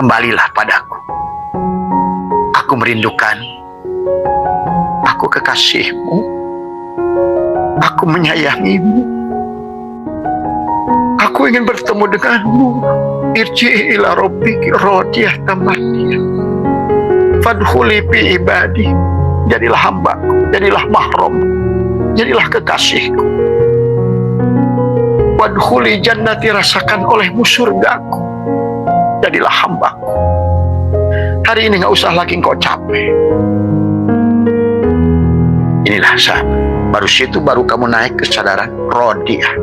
kembalilah padaku. Aku merindukan, aku kekasihmu, aku menyayangimu, aku ingin bertemu denganmu. Irji ila rabbiki radiyatan mardiyah fadkhuli fi ibadi. Jadilah hambaku, jadilah mahramku, jadilah kekasihku. Wadkhuli jannati, rasakan olehmu surgaku. Jadilah hambaku. Hari ini gak usah lagi engkau capek. Inilah saat baru kamu naik kesadaran rodiyah.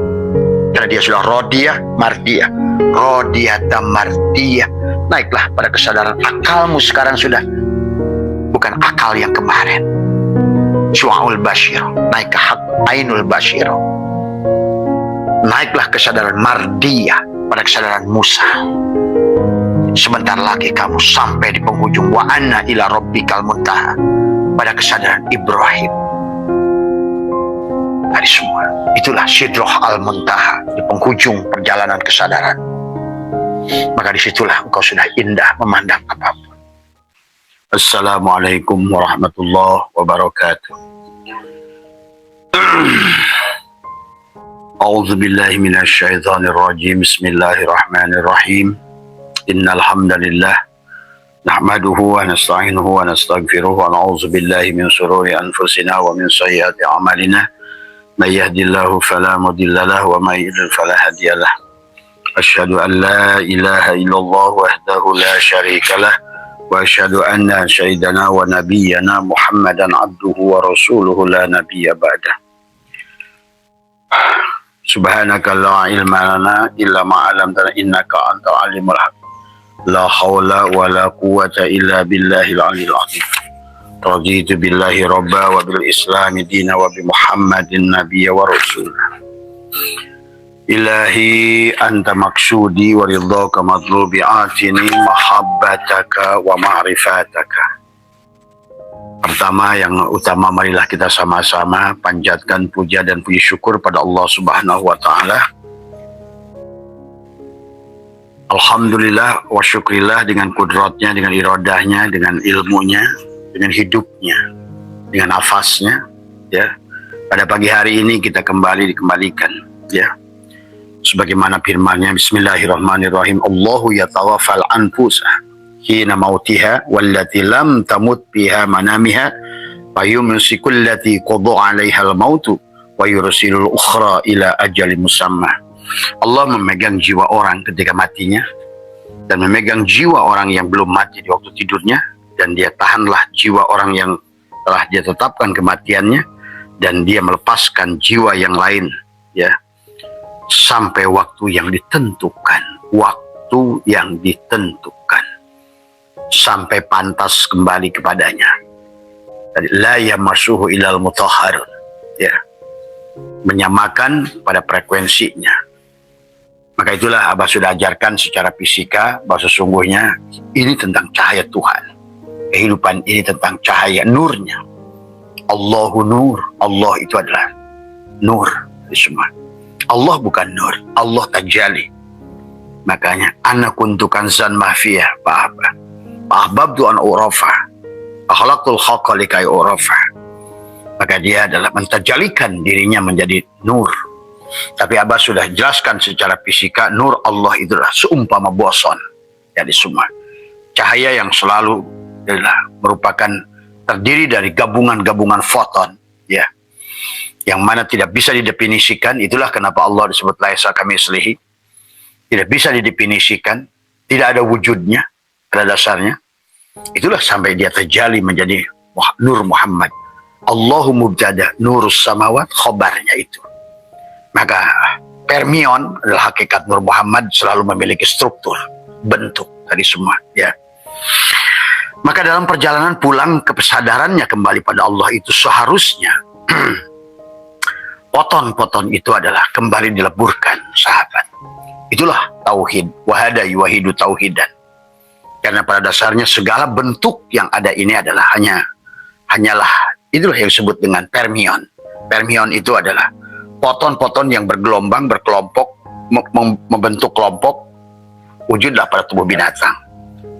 Karena dia sudah rodiyah, mardiyah. Rodiyah dan mardiyah. Naiklah pada kesadaran akalmu sekarang sudah bukan akal yang kemarin. Syu'aul basyir, naik ke hak ainul basyir. Naiklah kesadaran mardiyah pada kesadaran Musa. Sebentar lagi kamu sampai di penghujung wa anna ila rabbikal muntaha pada kesadaran Ibrahim. Dari semua itulah Sidrah al-Muntaha, di penghujung perjalanan kesadaran. Maka disitulah engkau sudah indah memandang apapun. Assalamualaikum warahmatullahi wabarakatuh. A'udzu billahi minasy syaithanir rajim. Bismillahirrahmanirrahim. Innal hamdalillah nahmaduhu wa nasta'inuhu wa nastaghfiruh wa na'udzu billahi min shururi anfusina wa min sayyiati a'malina. May yahdihillahu fala mudilla lahu wa may yudlil fala hadiyalah. Asyhadu an la ilaha illallah wahdahu la syarika lah wa asyhadu anna sayyidana wa nabiyyana Muhammadan abduhu wa rasuluhu la nabiyya ba'dah. Subhanaka la ilma lana illa ma 'allamtana innaka antal alimul hakim. La haula wa la quwwata illa billahil aliyil azim. Raditu billahi rabba wa bil islami dina wa bi Muhammadin nabiyya wa rasulah. Ilahi anta maksudi wa ridhaka madlubi atini mahabbataka wa ma'rifataka. Pertama yang utama, marilah kita sama-sama panjatkan puja dan puji syukur pada Allah Subhanahu wa taala. Alhamdulillah wa syukrillah, dengan kudratnya, dengan iradahnya, dengan ilmunya, dengan hidupnya, dengan nafasnya, ya. Pada pagi hari ini kita dikembalikan, ya. Sebagaimana firman-Nya, Bismillahirrahmanirrahim. Allahu yatawaffal anfusa hina mautiha wallati lam tamut biha manamiha fayumsiku allati qada 'alaiha al-mautu wa yursilul ukhra ila ajalin musamma. Allah memegang jiwa orang ketika matinya dan memegang jiwa orang yang belum mati di waktu tidurnya, dan dia tahanlah jiwa orang yang telah dia tetapkan kematiannya, dan dia melepaskan jiwa yang lain, ya, sampai waktu yang ditentukan, sampai pantas kembali kepadanya. La yamassuhu ilal mutahharun, ya, menyamakan pada frekuensinya. Maka itulah Abah sudah ajarkan secara fisika bahwa sesungguhnya ini tentang cahaya Tuhan. Kehidupan ini tentang cahaya nurnya. Allahu nur. Allah itu adalah nur dari semua. Allah bukan nur, Allah tajali. Makanya ana kuntu kanzan mahfiyah fa ahbabtu an urafa akhlaqtul khaqqa likai urafa. Maka dia adalah mentajalikan dirinya menjadi nur. Tapi Abah sudah jelaskan secara fisika, nur Allah itu adalah seumpama boson, jadi semua cahaya yang selalu adalah merupakan terdiri dari gabungan-gabungan foton, ya, yang mana tidak bisa didefinisikan. Itulah kenapa Allah disebut laisa kamitslihi, tidak bisa didefinisikan, tidak ada wujudnya pada dasarnya. Itulah sampai dia terjali menjadi nur Muhammad. Allahu mubtada nurus samawat, khobarnya itu. Maka permion adalah hakikat nur Muhammad, selalu memiliki struktur, bentuk dari semua, ya. Maka dalam perjalanan pulang ke kesadarannya kembali pada Allah itu seharusnya poton-poton itu adalah kembali dileburkan, sahabat. Itulah tauhid, wahada yuwahidu tauhidan. Karena pada dasarnya segala bentuk yang ada ini adalah hanyalah itulah yang disebut dengan permion. Permion itu adalah poton-poton yang bergelombang, berkelompok, membentuk kelompok, wujudlah pada tubuh binatang.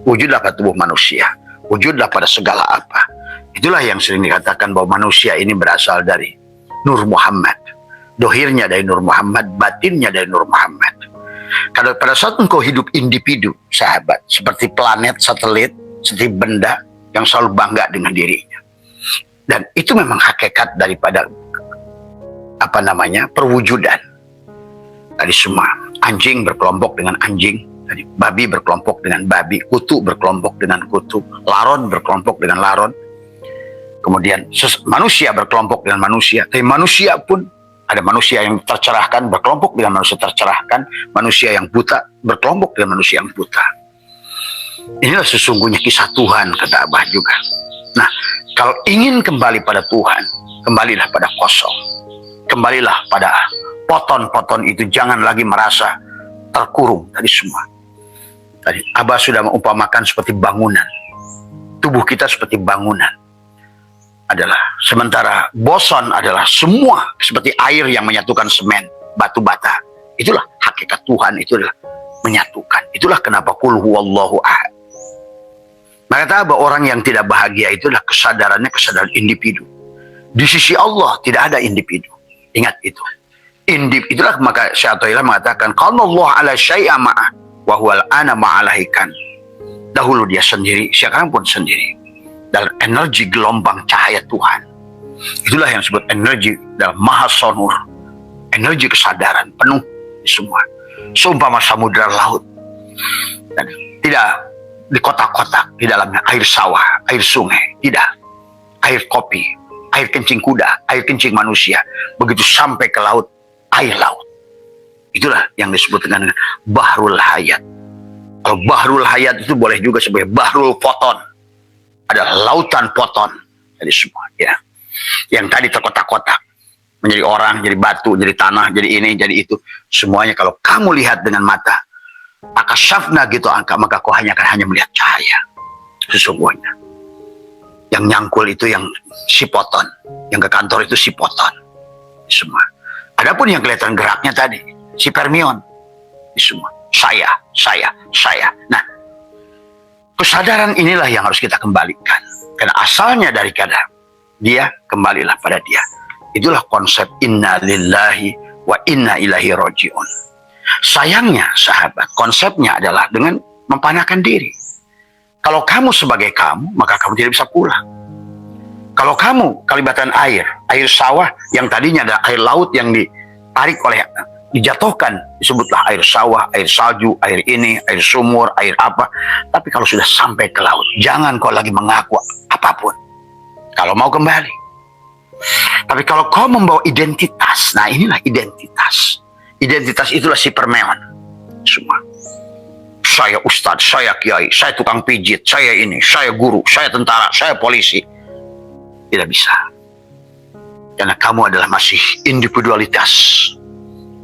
Wujudlah pada tubuh manusia. Wujudlah pada segala apa. Itulah yang sering dikatakan bahwa manusia ini berasal dari Nur Muhammad. Dohirnya dari Nur Muhammad, batinnya dari Nur Muhammad. Kalau pada saat engkau hidup individu, sahabat, seperti planet, satelit, seperti benda yang selalu bangga dengan dirinya. Dan itu memang hakikat daripada perwujudan. Tadi semua, anjing berkelompok dengan anjing, tadi babi berkelompok dengan babi, kutu berkelompok dengan kutu, laron berkelompok dengan laron. Kemudian manusia berkelompok dengan manusia, tapi manusia pun ada manusia yang tercerahkan berkelompok dengan manusia tercerahkan, manusia yang buta berkelompok dengan manusia yang buta. Inilah sesungguhnya kisah Tuhan, kata Abah juga. Nah, kalau ingin kembali pada Tuhan, kembalilah pada kosong. Kembalilah pada poton-poton itu, jangan lagi merasa terkurung tadi semua. Tadi Abah sudah mengumpamakan seperti bangunan. Tubuh kita seperti bangunan. Adalah sementara boson adalah semua seperti air yang menyatukan semen, batu bata. Itulah hakikat Tuhan, itu adalah menyatukan. Itulah kenapa qul huwallahu ahad. Maka kata Abah, orang yang tidak bahagia itu adalah kesadarannya kesadaran individu. Di sisi Allah tidak ada individu. Ingat itu. Itulah maka Syaikhullah mengatakan qala Allah ala syai'a ma'ah wa huwal ana ma'alahikan. Dahulu dia sendiri, sekarang pun sendiri. Dalam energi gelombang cahaya Tuhan. Itulah yang disebut energi dalam maha sonur. Energi kesadaran penuh di semua. Seumpama samudra laut. Dan tidak di kotak-kotak, di dalamnya air sawah, air sungai, tidak. Air kopi, air kencing kuda, air kencing manusia. Begitu sampai ke laut, air laut. Itulah yang disebut dengan Bahrul Hayat. Kalau Bahrul Hayat itu boleh juga sebagai Bahrul Foton. Ada lautan poton jadi semua, ya. Yang tadi terkotak-kotak menjadi orang, jadi batu, jadi tanah, jadi ini, jadi itu. Semuanya kalau kamu lihat dengan mata, akasafna gitu maka kau hanya melihat cahaya. Sesungguhnya yang nyangkul itu yang si poton, yang ke kantor itu si poton. Semua. Adapun yang kelihatan geraknya tadi si fermion. Semua. Saya. Nah, kesadaran inilah yang harus kita kembalikan. Karena asalnya dari kada dia, kembalilah pada dia. Itulah konsep inna lillahi wa inna ilaihi roji'un. Sayangnya sahabat, konsepnya adalah dengan mempanahkan diri. Kalau kamu sebagai kamu, maka kamu tidak bisa pulang. Kalau kamu kalibatan air sawah yang tadinya ada air laut yang ditarik oleh, dijatuhkan, disebutlah air sawah, air salju, air ini, air sumur, air apa. Tapi kalau sudah sampai ke laut, jangan kau lagi mengaku apapun. Kalau mau kembali. Tapi kalau kau membawa identitas, nah inilah identitas. Identitas itulah si permeon. Semua. Saya ustadz, saya kiai, saya tukang pijit, saya ini, saya guru, saya tentara, saya polisi. Tidak bisa. Karena kamu adalah masih individualitas.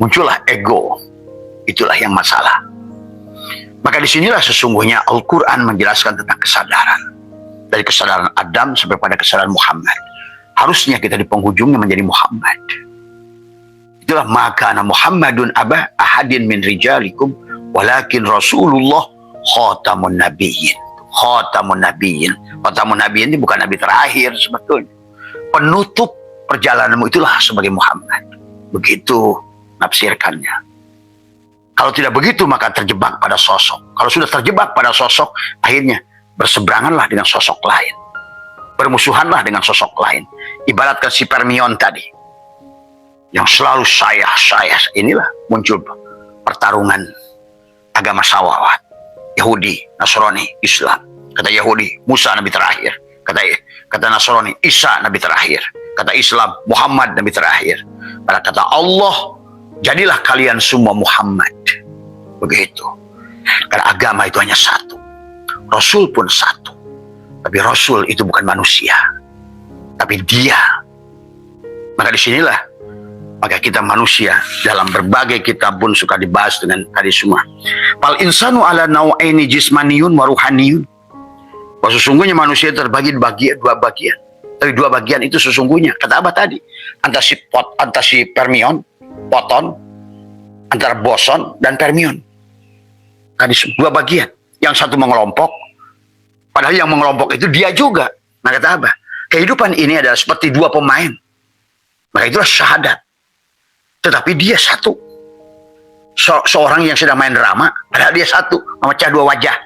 Muncullah ego. Itulah yang masalah. Maka disinilah sesungguhnya Al-Quran menjelaskan tentang kesadaran. Dari kesadaran Adam sampai pada kesadaran Muhammad. Harusnya kita di penghujungnya menjadi Muhammad. Itulah maka Muhammadun aba ahadin min rijalikum walakin Rasulullah khatamun nabiyyin. Khatamun nabiyyin. Khatamun nabiyyin ini bukan nabi terakhir sebetulnya. Penutup perjalananmu itulah sebagai Muhammad. Begitu nafsirkannya. Kalau tidak begitu maka terjebak pada sosok. Kalau sudah terjebak pada sosok, akhirnya berseberanganlah dengan sosok lain. Bermusuhanlah dengan sosok lain. Ibaratkan si Permion tadi. Yang selalu saya. Inilah muncul pertarungan agama sawawat. Yahudi, Nasrani, Islam. Kata Yahudi, Musa nabi terakhir. Kata Nasrani, Isa nabi terakhir. Kata Islam, Muhammad nabi terakhir. Pada kata Allah, jadilah kalian semua Muhammad. Begitu. Karena agama itu hanya satu. Rasul pun satu. Tapi Rasul itu bukan manusia. Tapi dia. Maka disinilah. Maka kita manusia dalam berbagai kitab pun suka dibahas dengan tadi semua. Fal insanu ala nau'aini jismaniyun wa ruhaniyun. Bahwa sesungguhnya manusia terbagi dua bagian. Tapi dua bagian itu sesungguhnya. Kata apa tadi? Antara si permion, poton, antara boson dan permion. Tadi dua bagian. Yang satu mengelompok, Padahal yang mengelompok itu dia juga. Maka kata apa? Kehidupan ini adalah seperti dua pemain. Maka itulah syahadat. Tetapi dia satu. Seorang yang sedang main drama, padahal dia satu, memecah dua wajah.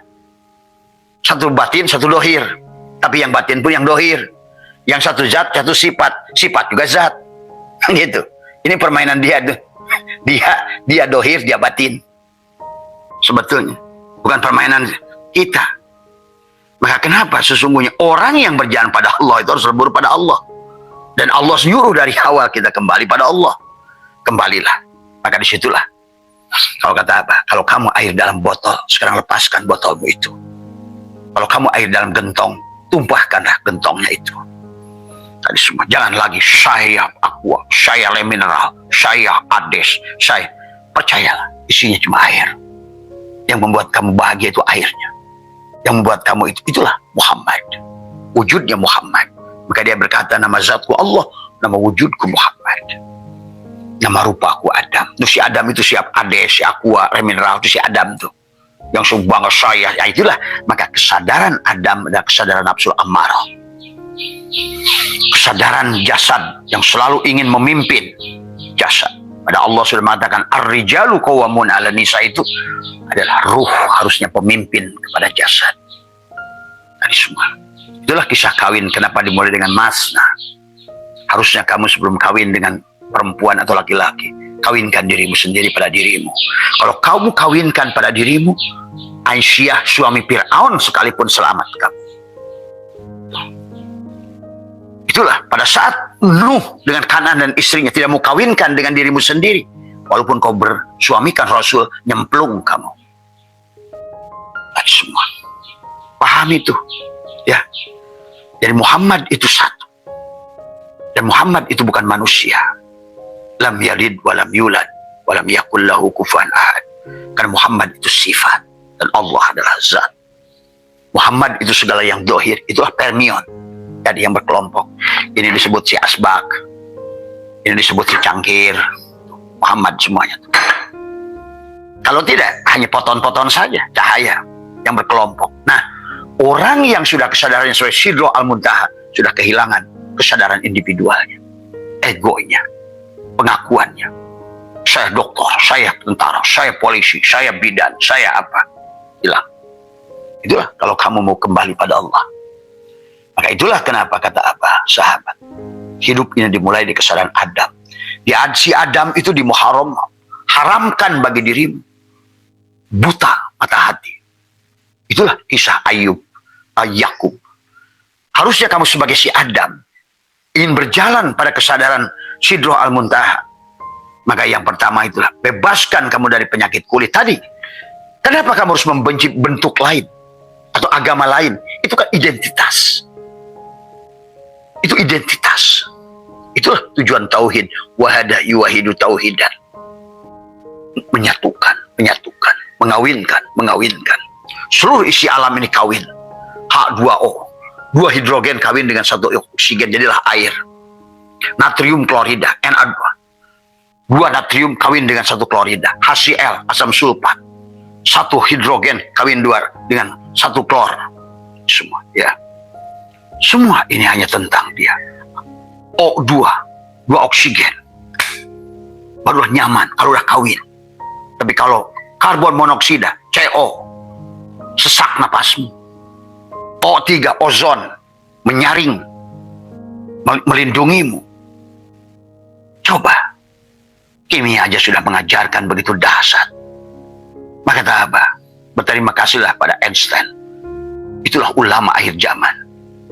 Satu batin, satu dohir. Tapi yang batin pun yang dohir. Yang satu zat, satu sifat. Sifat juga zat. Gitu. Ini permainan dia tuh. Dia dohir, dia batin. Sebetulnya. Bukan permainan kita. Maka kenapa sesungguhnya orang yang berjalan pada Allah itu harus lebur pada Allah. Dan Allah nyuruh dari awal kita kembali pada Allah. Kembalilah. Maka disitulah. Kalau kata apa? Kalau kamu air dalam botol, sekarang lepaskan botolmu itu. Kalau kamu air dalam gentong, tumpahkanlah gentongnya itu. Tadi semua. Jangan lagi saya aqua, saya le mineral, saya ades, saya. Percayalah, isinya cuma air. Yang membuat kamu bahagia itu airnya. Yang membuat kamu itu, itulah Muhammad. Wujudnya Muhammad. Maka dia berkata, nama zatku Allah, nama wujudku Muhammad. Nama rupaku Adam. Itu si Adam itu siap ades, si aqua, le mineral itu si Adam tuh. Yang sumbang saya, ya itulah. Maka kesadaran Adam adalah kesadaran nafsu amarah. Kesadaran jasad yang selalu ingin memimpin jasad. Pada Allah sudah mengatakan ar-rijalu qawwamun 'ala nisa, itu adalah ruh harusnya pemimpin kepada jasad. Dari semua. Itulah kisah kawin kenapa dimulai dengan masna. Harusnya kamu sebelum kawin dengan perempuan atau laki-laki, kawinkan dirimu sendiri pada dirimu. Kalau kamu kawinkan pada dirimu, Aisyah suami Fir'aun sekalipun selamat kamu. Itulah pada saat Nuh dengan Kanan dan istrinya tidak mau kawinkan dengan dirimu sendiri, walaupun kau bersuamikan Rasul, nyemplung kamu. Tadi semua paham itu, ya. Jadi Muhammad itu satu, dan Muhammad itu bukan manusia. Lam yalid walam yulad walam yakul lahu kufuwan ahad. Karena Muhammad itu sifat dan Allah adalah zat. Muhammad itu segala yang dohir, itulah permion. Jadi yang berkelompok. Ini disebut si asbak, ini disebut si cangkir. Muhammad semuanya. Kalau tidak, hanya poton-poton saja cahaya yang berkelompok. Nah, orang yang sudah kesadarannya sesuai Sidro Al-Muntaha sudah kehilangan kesadaran individualnya, egonya, pengakuannya. Saya dokter, saya tentara, saya polisi, saya bidan, saya apa. Hilang. Itulah kalau kamu mau kembali pada Allah. Maka itulah kenapa kata apa sahabat. Hidup ini dimulai di kesadaran Adam. Si Adam itu di Muharram, haramkan bagi dirimu. Buta mata hati. Itulah kisah Ayub, Yakub. Harusnya kamu sebagai si Adam ingin berjalan pada kesadaran Sidro Al-Muntaha. Maka yang pertama itulah bebaskan kamu dari penyakit kulit tadi. Kenapa kamu harus membenci bentuk lain atau agama lain? Itu kan identitas. Itu identitas. Itulah tujuan tauhid. Wahada yuwahidu tauhidan. Menyatukan, mengawinkan. Seluruh isi alam ini kawin. H2O. 2 hidrogen kawin dengan 1 oksigen, jadilah air. Natrium klorida, Na2. 2 natrium kawin dengan 1 klorida. HCl, asam sulfat. 1 hidrogen kawin 2 dengan 1 klor. Semua, ya. Semua ini hanya tentang dia. O2, 2 oksigen. Barulah nyaman kalau udah kawin. Tapi kalau karbon monoksida, CO, sesak napasmu. O3, ozon, menyaring, melindungimu. Coba, kimia aja sudah mengajarkan begitu dahsyat. Maka kata apa? Berterima kasihlah pada Einstein. Itulah ulama akhir zaman.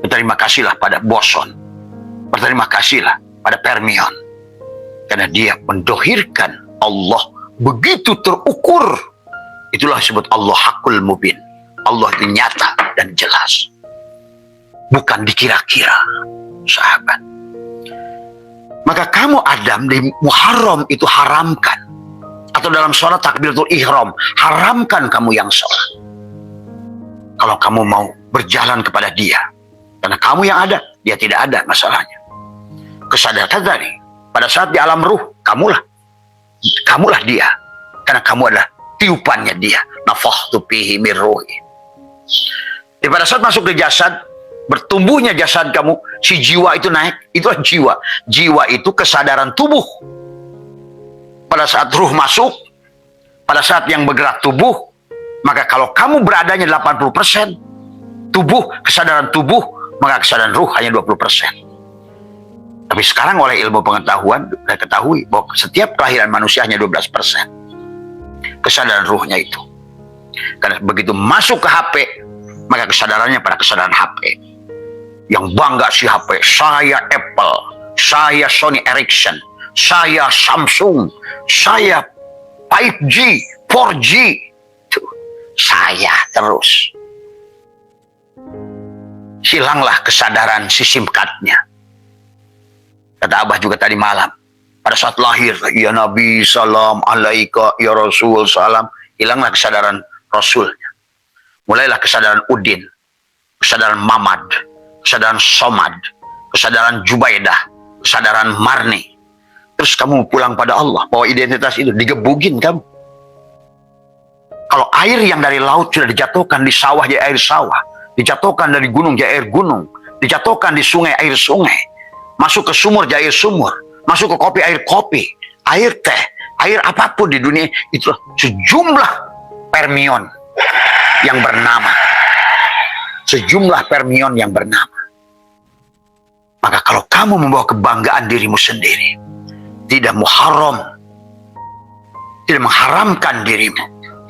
Berterima kasihlah pada boson. Berterima kasihlah pada permion. Karena dia mendohirkan Allah begitu terukur. Itulah disebut Allah Hakul Mubin. Allah itu nyata dan jelas. Bukan dikira-kira, sahabat. Maka kamu Adam di Muharram itu haramkan. Atau dalam sholat takbiratul ihram, haramkan kamu yang sholat. Kalau kamu mau berjalan kepada dia. Karena kamu yang ada, dia tidak ada masalahnya. Kesadaran tadi, pada saat di alam ruh, kamulah dia. Karena kamu adalah tiupannya dia. Nafakhtu fihi min ruhi. Jadi pada saat masuk ke jasad, bertumbuhnya jasad kamu, si jiwa itu naik, itulah jiwa. Jiwa itu kesadaran tubuh. Pada saat ruh masuk, pada saat yang bergerak tubuh, maka kalau kamu beradanya 80%, tubuh, kesadaran tubuh, maka kesadaran ruh hanya 20%. Tapi sekarang oleh ilmu pengetahuan, sudah ketahui bahwa setiap kelahiran manusia hanya 12%. Kesadaran ruhnya itu. Karena begitu masuk ke HP, maka kesadarannya pada kesadaran HP. Yang bangga si HP, saya Apple, saya Sony Ericsson, saya Samsung, saya 5G, 4G. Tuh, saya terus. Hilanglah kesadaran si SIM card-nya. Kata Abah juga tadi malam. Pada saat lahir, ya Nabi, salam alaika, ya Rasul, salam. Hilanglah kesadaran Rasulnya. Mulailah kesadaran Udin, kesadaran Mamad, kesadaran Somad, kesadaran Jubaidah, kesadaran Marni. Terus kamu pulang pada Allah, bahwa identitas itu digebugin kamu. Kalau air yang dari laut sudah dijatuhkan di sawah jadi air sawah, dijatuhkan dari gunung jadi air gunung, dijatuhkan di sungai air sungai, masuk ke sumur jadi air sumur, masuk ke kopi air kopi, air teh, air apapun di dunia, itulah sejumlah permion yang bernama. Sejumlah permion yang bernama. Maka kalau kamu membawa kebanggaan dirimu sendiri, tidak muharram, tidak mengharamkan dirimu,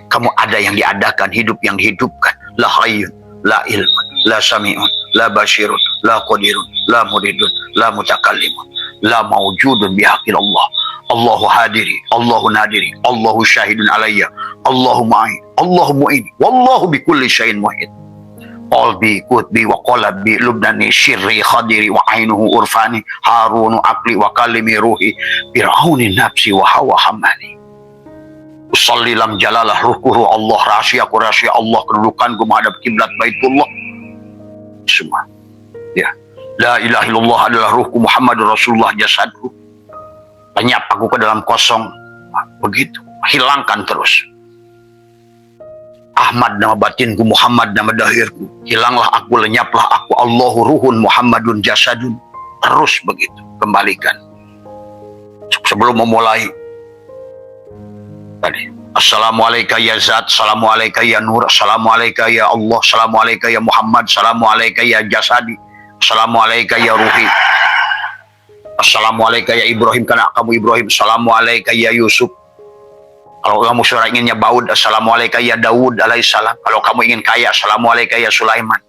kamu ada yang diadakan, hidup yang dihidupkan. La hayyun, la ilmun, la sami'un, la basyirun, la qadirun, la muridun, la mutakallimun, la mawjudun bihaqil Allah. Allahu hadiri, Allahu nadiri, Allahu syahidun alayya, Allahu ma'in, Allahu mu'in, Wallahu bikulli syai'in muhit. Qalbi, kutbi, wa qalabi, lubnani, syirri, khadiri, wa ainuhu urfani, harunu, akli, wa kalimi, ruhi, fir'auni, nafsi, wa hawa hamani. Usalli lam jalalah rukuhu Allah, rahasiaku rahasia Allah, kedudukanku menghadap kiblat Baitullah. Semua. Ya. La ilaha illallah adalah ruhku, Muhammadur Rasulullah jasadku. Lenyap aku ke dalam kosong. Begitu. Hilangkan terus. Ahmad nama batinku, Muhammad nama dahirku. Hilanglah aku, lenyaplah aku. Allahu ruhun, Muhammadun jasadun. Terus begitu. Kembalikan. Sebelum memulai tadi, Assalamualaikum ya Zat, Assalamualaikum ya Nur, Assalamualaikum ya Allah, Assalamualaikum ya Muhammad, Assalamualaikum ya Jasadi, Assalamualaikum ya Ruhi, Assalamualaikum ya Ibrahim, karena kamu Ibrahim, Assalamualaikum ya Yusuf. Kalau kamu sudah inginnya baud, Assalamualaikum ya Daud alaihissalam. Kalau kamu ingin kaya, Assalamualaikum ya Sulaiman.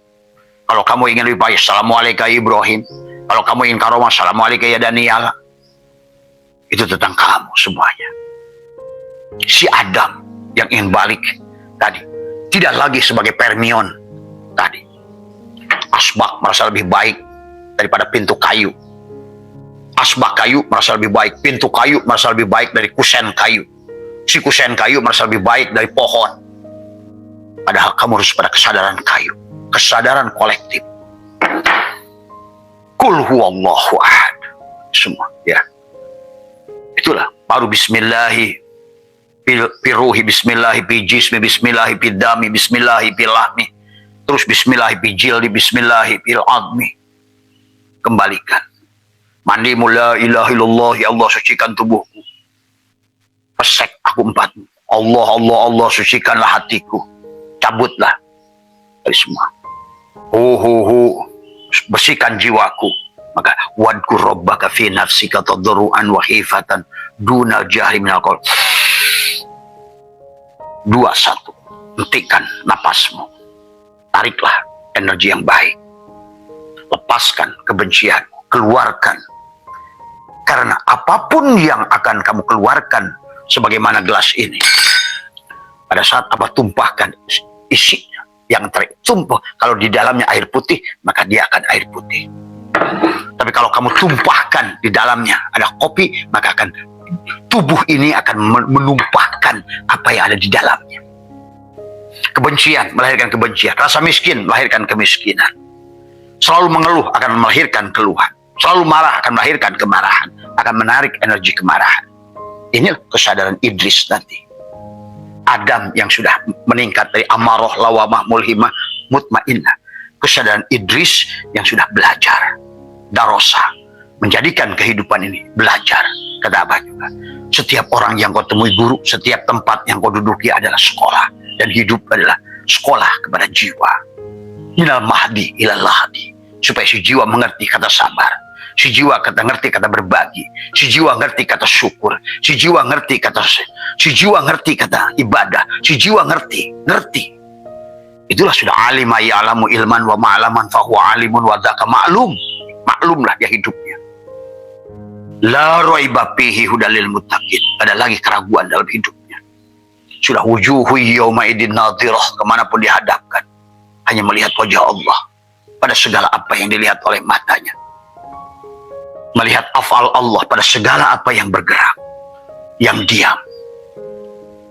Kalau kamu ingin lebih baik, Assalamualaikum ya Ibrahim. Kalau kamu ingin karomah, Assalamualaikum ya Daniel. Itu tentang kamu semuanya. Si Adam yang ingin balik tadi tidak lagi sebagai permion tadi. Asbak merasa lebih baik daripada pintu kayu. Asbak kayu merasa lebih baik, pintu kayu merasa lebih baik dari kusen kayu. Si kusen kayu merasa lebih baik dari pohon. Padahal kamu harus pada kesadaran kayu, kesadaran kolektif. Kul huwallahu ahad. Semua ya. Itulah baru bismillahi piruhi, bismillahi pi jismi, bismillahi pi dami, bismillahi pi lahmi, terus bismillahi pi jildi, bismillahi pi admi. Kembalikan. Mandimu la ilaha illallah, ya Allah sucikan tubuhku. Pesek aku empatmu. Allah, Allah, Allah sucikanlah hatiku. Cabutlah dari semua. Bersihkan jiwaku. Maka wadkur rabbaka fi nafsika tadarruan wa khifatan duna jahri minal qaul. 2, 1. Hentikan napasmu. Tariklah energi yang baik. Lepaskan kebencian. Keluarkan. Karena apapun yang akan kamu keluarkan sebagaimana gelas ini, pada saat apa tumpahkan isinya yang tertumpah, kalau di dalamnya air putih, maka dia akan air putih. Tapi kalau kamu tumpahkan di dalamnya ada kopi, maka akan tubuh ini akan menumpahkan apa yang ada di dalamnya. Kebencian melahirkan kebencian, rasa miskin melahirkan kemiskinan. Selalu mengeluh akan melahirkan keluhan. Selalu marah akan melahirkan kemarahan, akan menarik energi kemarahan. Ini kesadaran Idris nanti. Adam yang sudah meningkat dari amarah, lawamah, mulhimah mutmainnah. Kesadaran Idris yang sudah belajar. Darosa. Menjadikan kehidupan ini belajar. Kata Abah juga. Setiap orang yang kau temui guru, setiap tempat yang kau duduki adalah sekolah. Dan hidup adalah sekolah kepada jiwa. Minal mahdi ilal lahdi. Supaya si jiwa mengerti kata sabar. Si jiwa ngerti kata berbagi. Si jiwa ngerti kata syukur. Si jiwa ngerti kata ibadah. Si jiwa ngerti. Itulah sudah alima ya'lamu ilman wa ma'laman fahuwa alimun wa dzaka ma'lum. Maklumlah dia hidupnya. La raiba fihi hudalil muttaqin. Ada lagi keraguan dalam hidupnya. Sudah wujuhu yawma idin nadhirah, kemanapun dihadapkan hanya melihat wajah Allah pada segala apa yang dilihat oleh matanya. Melihat afal Allah pada segala apa yang bergerak, yang diam.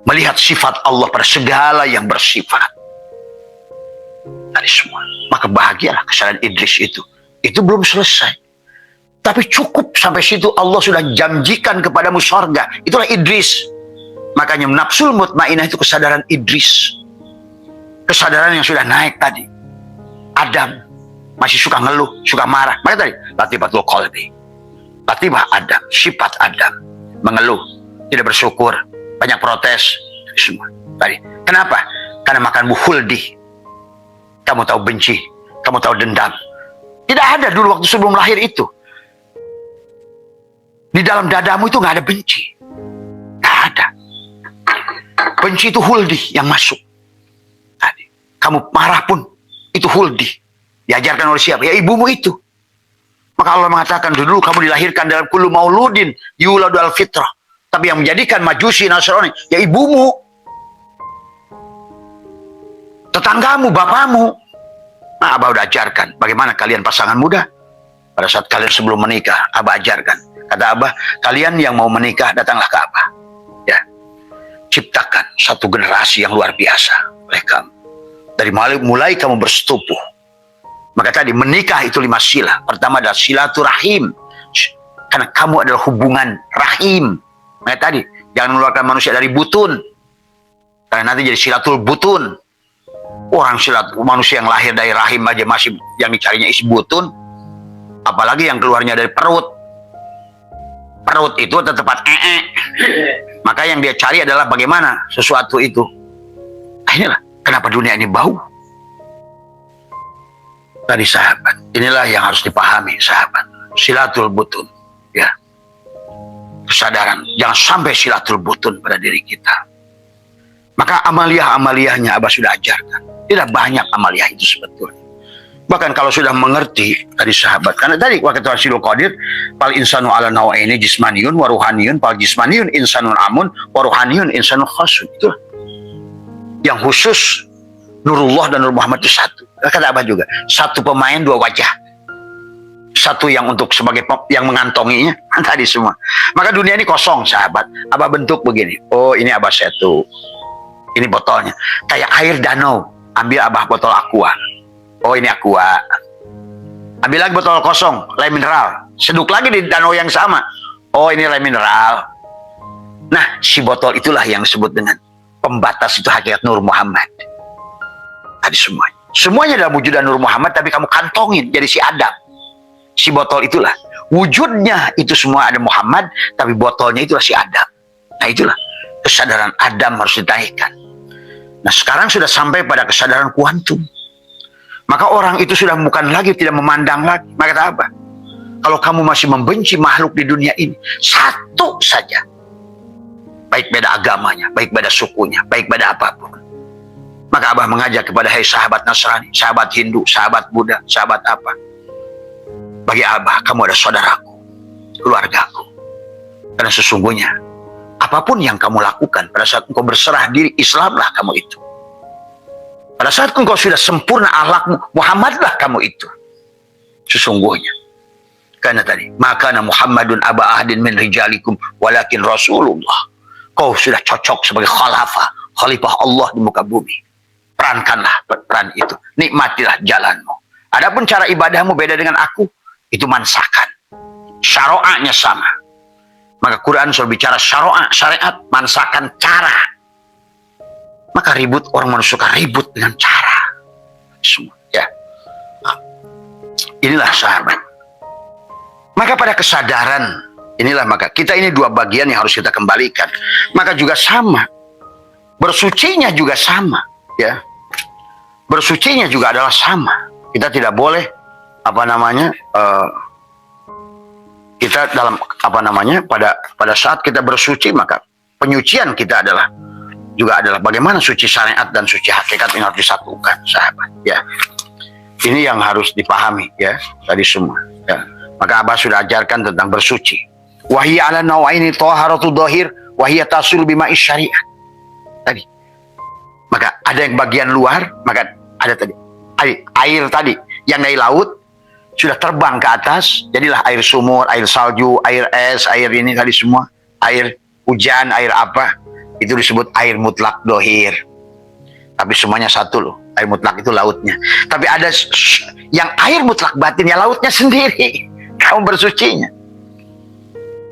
Melihat sifat Allah pada segala yang bersifat. Dari semua. Maka bahagialah kesalahan Idris itu. Itu belum selesai. Tapi cukup sampai situ Allah sudah janjikan kepadamu surga. Itulah Idris. Makanya nafsul mutmainah itu kesadaran Idris. Kesadaran yang sudah naik tadi. Adam masih suka ngeluh, suka marah. Maka tadi latifatul qalbi. Latifah Adam, sifat Adam, mengeluh, tidak bersyukur, banyak protes, semua. Tadi, kenapa? Karena makan buhuldi. Kamu tahu benci, kamu tahu dendam. Tidak ada dulu waktu sebelum lahir itu. Di dalam dadamu itu nggak ada benci, nggak ada. Benci itu huldi yang masuk. Tadi, kamu marah pun itu huldi. Diajarkan oleh siapa? Ya ibumu itu. Maka Allah mengatakan dulu kamu dilahirkan dalam kullu mauludin yuladu al fitrah. Tapi yang menjadikan majusi Nasrani ya ibumu, tetanggamu, bapamu. Nah, Abah udah ajarkan bagaimana kalian pasangan muda pada saat kalian sebelum menikah. Abah ajarkan. Kata Abah, kalian yang mau menikah datanglah ke Abah. Ya, ciptakan satu generasi yang luar biasa oleh kamu. Dari mulai kamu bersetubuh. Maka tadi menikah itu 5 sila. Pertama adalah silaturahim. Karena kamu adalah hubungan rahim. Maka tadi jangan mengeluarkan manusia dari butun. Karena nanti jadi silatul butun. Orang manusia yang lahir dari rahim aja masih yang dicarinya isi butun. Apalagi yang keluarnya dari perut. Perut itu tetap Maka yang dia cari adalah bagaimana sesuatu itu. Inilah kenapa dunia ini bau. Tadi sahabat, inilah yang harus dipahami sahabat. Silatul butun, ya. Kesadaran, jangan sampai silatul butun pada diri kita. Maka amaliyah-amaliyahnya Abah sudah ajarkan. Tidak banyak amaliyah itu sebetulnya. Bahkan kalau sudah mengerti tadi sahabat, karena tadi waktu Rasulul Qadir, pal insanu ala nawaini jismaniyun waruhaniyun, pal jismaniyun insanun amun waruhaniyun insanun khasun. Itulah. Yang khusus Nurullah dan Nur Muhammad itu satu. Kata Abah juga, satu pemain 2 wajah. Satu yang untuk sebagai yang mengantonginya, tadi semua. Maka dunia ini kosong, sahabat. Abah bentuk begini. Oh, ini Abah setu. Ini botolnya. Kayak air danau. Ambil Abah botol aqua. Oh, ini aqua. Ambil lagi botol kosong, lain mineral. Seduk lagi di danau yang sama. Oh, ini lain mineral. Nah, si botol itulah yang disebut dengan pembatas itu hakikat Nur Muhammad. Tadi semuanya. Semuanya dalam wujudan Nur Muhammad, tapi kamu kantongin jadi si Adam. Si botol itulah. Wujudnya itu semua ada Muhammad, tapi botolnya itulah si Adam. Nah itulah. Kesadaran Adam harus ditaikkan. Nah sekarang sudah sampai pada kesadaran kuantum. Maka orang itu sudah bukan lagi, tidak memandang lagi. Maka kata apa? Kalau kamu masih membenci makhluk di dunia ini, satu saja. Baik beda agamanya, baik beda sukunya, baik beda apapun. Maka Abah mengajak kepada hai sahabat Nasrani, sahabat Hindu, sahabat Buddha, sahabat apa. Bagi Abah, kamu ada saudaraku, keluargaku. Karena sesungguhnya, apapun yang kamu lakukan, pada saat engkau berserah diri, Islamlah kamu itu. Pada saat engkau sudah sempurna akhlakmu, Muhammadlah kamu itu. Sesungguhnya. Karena tadi, makana Muhammadun aba ahdin min rijalikum, walakin Rasulullah. Kau sudah cocok sebagai khalifah Allah di muka bumi. Perankanlah peran itu. Nikmatilah jalanmu. Adapun cara ibadahmu beda dengan aku, itu mansakan. Syara'nya sama. Maka Quran selalu bicara syariat, mansakan, cara. Maka ribut, orang manusia suka ribut dengan cara. semua. Ya. Inilah sahabat. Maka pada kesadaran inilah maka kita ini dua bagian yang harus kita kembalikan. Maka juga sama. Bersucinya juga sama, ya. Bersucinya juga adalah sama. Kita tidak boleh kita dalam pada saat kita bersuci maka penyucian kita adalah bagaimana suci syariat dan suci hakikat yang harus disatukan, sahabat, ya. Ini yang harus dipahami, ya, tadi semua, ya. Maka Abah sudah ajarkan tentang bersuci. Wahiyya ala nawaini taharatu dhahir wahiyya tasul bima'is syariat. Tadi. Maka ada yang bagian luar, maka ada tadi air tadi yang dari laut sudah terbang ke atas, jadilah air sumur, air salju, air es, air ini tadi semua, air hujan, air apa, itu disebut air mutlak dohir. Tapi semuanya satu loh, air mutlak itu lautnya. Tapi ada yang air mutlak batin, ya lautnya sendiri, kamu bersucinya.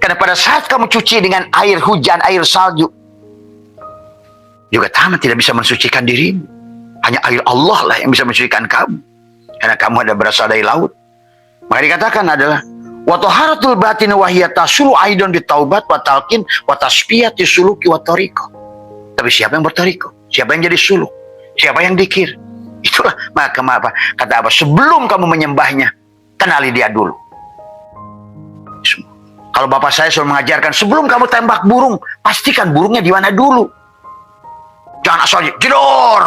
Karena pada saat kamu cuci dengan air hujan, air salju, juga sama tidak bisa mensucikan dirimu. Hanya air Allah lah yang bisa mensucikan kamu. Karena kamu ada berasal dari laut. Maka dikatakan adalah wa taharatul batin wa hiya tasulu aidon bitaubat wa talqin wa tasfiyati suluki wa tariqah. Tapi siapa yang bertariqah? Siapa yang jadi suluk? Siapa yang dikir? Itulah maka kata apa? Sebelum kamu menyembahnya, kenali dia dulu. Kalau bapak saya selalu mengajarkan, sebelum kamu tembak burung, pastikan burungnya di mana dulu. Jangan asal jedor.